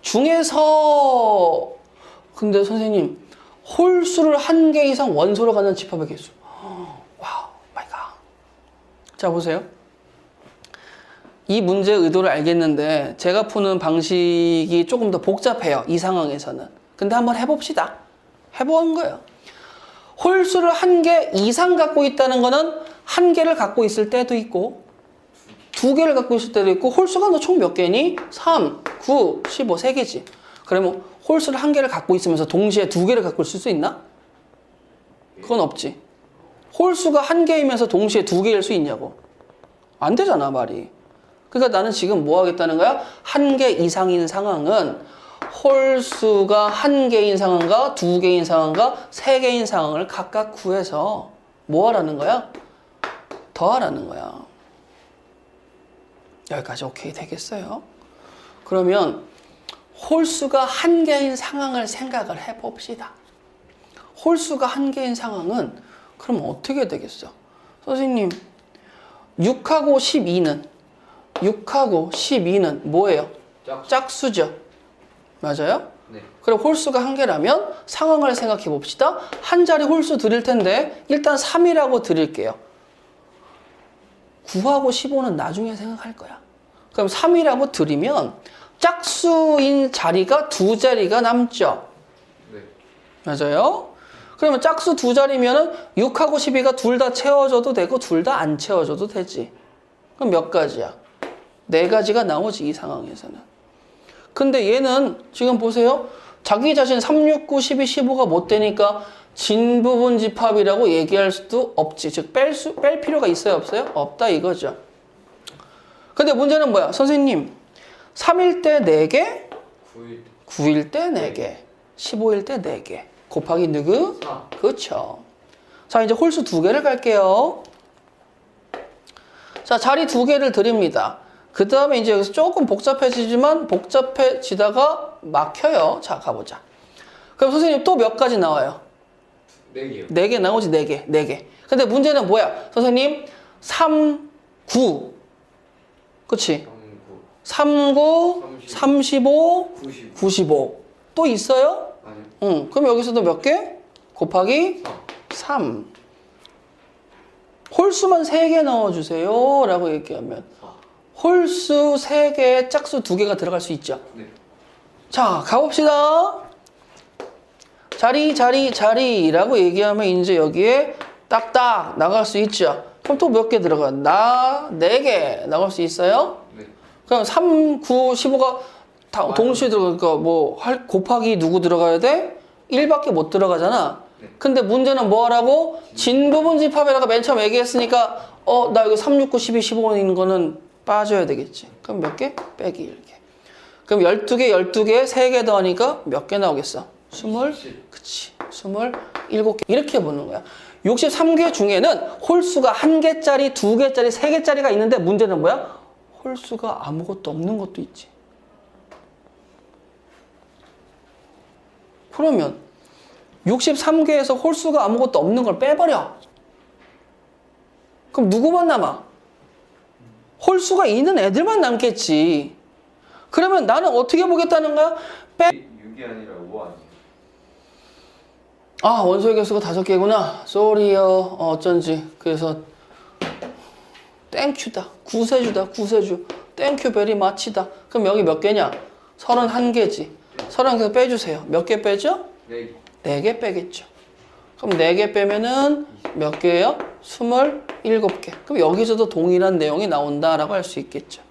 중에서 근데 선생님 홀수를 1개 이상 원소로 가는 집합의 개수. 와우 마이 갓. 자 보세요. 이 문제의 의도를 알겠는데 제가 푸는 방식이 조금 더 복잡해요. 이 상황에서는. 근데 한번 해봅시다. 해본 거예요. 홀수를 한 개 이상 갖고 있다는 거는 한 개를 갖고 있을 때도 있고 두 개를 갖고 있을 때도 있고 홀수가 너 총 몇 개니? 3, 9, 15, 3개지. 그러면 홀수를 한 개를 갖고 있으면서 동시에 두 개를 갖고 있을 수 있나? 그건 없지. 홀수가 한 개이면서 동시에 두 개일 수 있냐고. 안 되잖아, 말이. 그러니까 나는 지금 뭐 하겠다는 거야? 한 개 이상인 상황은 홀수가 한 개인 상황과 두 개인 상황과 세 개인 상황을 각각 구해서 뭐 하라는 거야? 더하라는 거야. 여기까지 오케이 되겠어요? 그러면 홀수가 한 개인 상황을 생각을 해봅시다. 홀수가 한 개인 상황은 그럼 어떻게 되겠어? 선생님, 6하고 12는 뭐예요? 짝수죠. 맞아요? 네. 그럼 홀수가 한 개라면 상황을 생각해 봅시다. 한 자리 홀수 드릴 텐데 일단 3이라고 드릴게요. 9하고 15는 나중에 생각할 거야. 그럼 3이라고 드리면 짝수인 자리가 두 자리가 남죠. 네. 맞아요? 그러면 짝수 두 자리면은 6하고 12가 둘 다 채워줘도 되고 둘 다 안 채워줘도 되지. 그럼 몇 가지야? 4가지가 나오지, 이 상황에서는. 근데 얘는 지금 보세요. 자기 자신 3, 6, 9, 12, 15가 못 되니까 진부분 집합이라고 얘기할 수도 없지. 즉, 뺄 필요가 있어요, 없어요? 없다 이거죠. 근데 문제는 뭐야? 선생님, 3일 때 4개, 9일 때 4개, 15일 때 4개. 곱하기 누구? 4. 그렇죠. 자, 이제 홀수 2개를 갈게요. 자, 자리 2개를 드립니다. 그 다음에 이제 여기서 조금 복잡해지지만 복잡해지다가 막혀요. 자, 가보자. 그럼 선생님 또 몇 가지 나와요? 4개요. 4개 나오지, 4개. 4개. 근데 문제는 뭐야? 선생님, 3, 9. 그치? 3, 9, 35, 95. 또 있어요? 아니요. 응. 그럼 여기서도 몇 개? 곱하기 3. 홀수만 3개 넣어주세요. 라고 얘기하면. 홀수 3개에 짝수 2개가 들어갈 수 있죠. 네. 자, 가봅시다. 자리라고 얘기하면 이제 여기에 딱딱 나갈 수 있죠. 그럼 또 몇 개 들어가? 4개 나갈 수 있어요? 네. 그럼 3, 9, 15가 다 동시에 들어가니까 곱하기 누구 들어가야 돼? 1밖에 못 들어가잖아. 네. 근데 문제는 뭐 하라고? 진부분 집합이라고 맨 처음 얘기했으니까 나 여기 3, 6, 9, 12, 15 있는 거는 빠져야 되겠지. 그럼 몇 개? 빼기 1개. 그럼 12개, 3개 더하니까 몇 개 나오겠어? 27개. 이렇게 보는 거야. 63개 중에는 홀수가 1개짜리, 2개짜리, 3개짜리가 있는데 문제는 뭐야? 홀수가 아무것도 없는 것도 있지. 그러면 63개에서 홀수가 아무것도 없는 걸 빼버려. 그럼 누구만 남아? 홀수가 있는 애들만 남겠지. 그러면 나는 어떻게 보겠다는 거야? 6이 아니라 5 아니에요? 아, 원소의 개수가 5개구나. 쏘리요. 어쩐지. 그래서 땡큐다. 구세주. 땡큐 베리 마치다. 그럼 여기 몇 개냐? 31개지. 31개 빼주세요. 몇 개 빼죠? 4개. 4개 빼겠죠. 그럼 4개 빼면은 몇 개예요? 27개. 그럼 여기서도 동일한 내용이 나온다라고 할 수 있겠죠.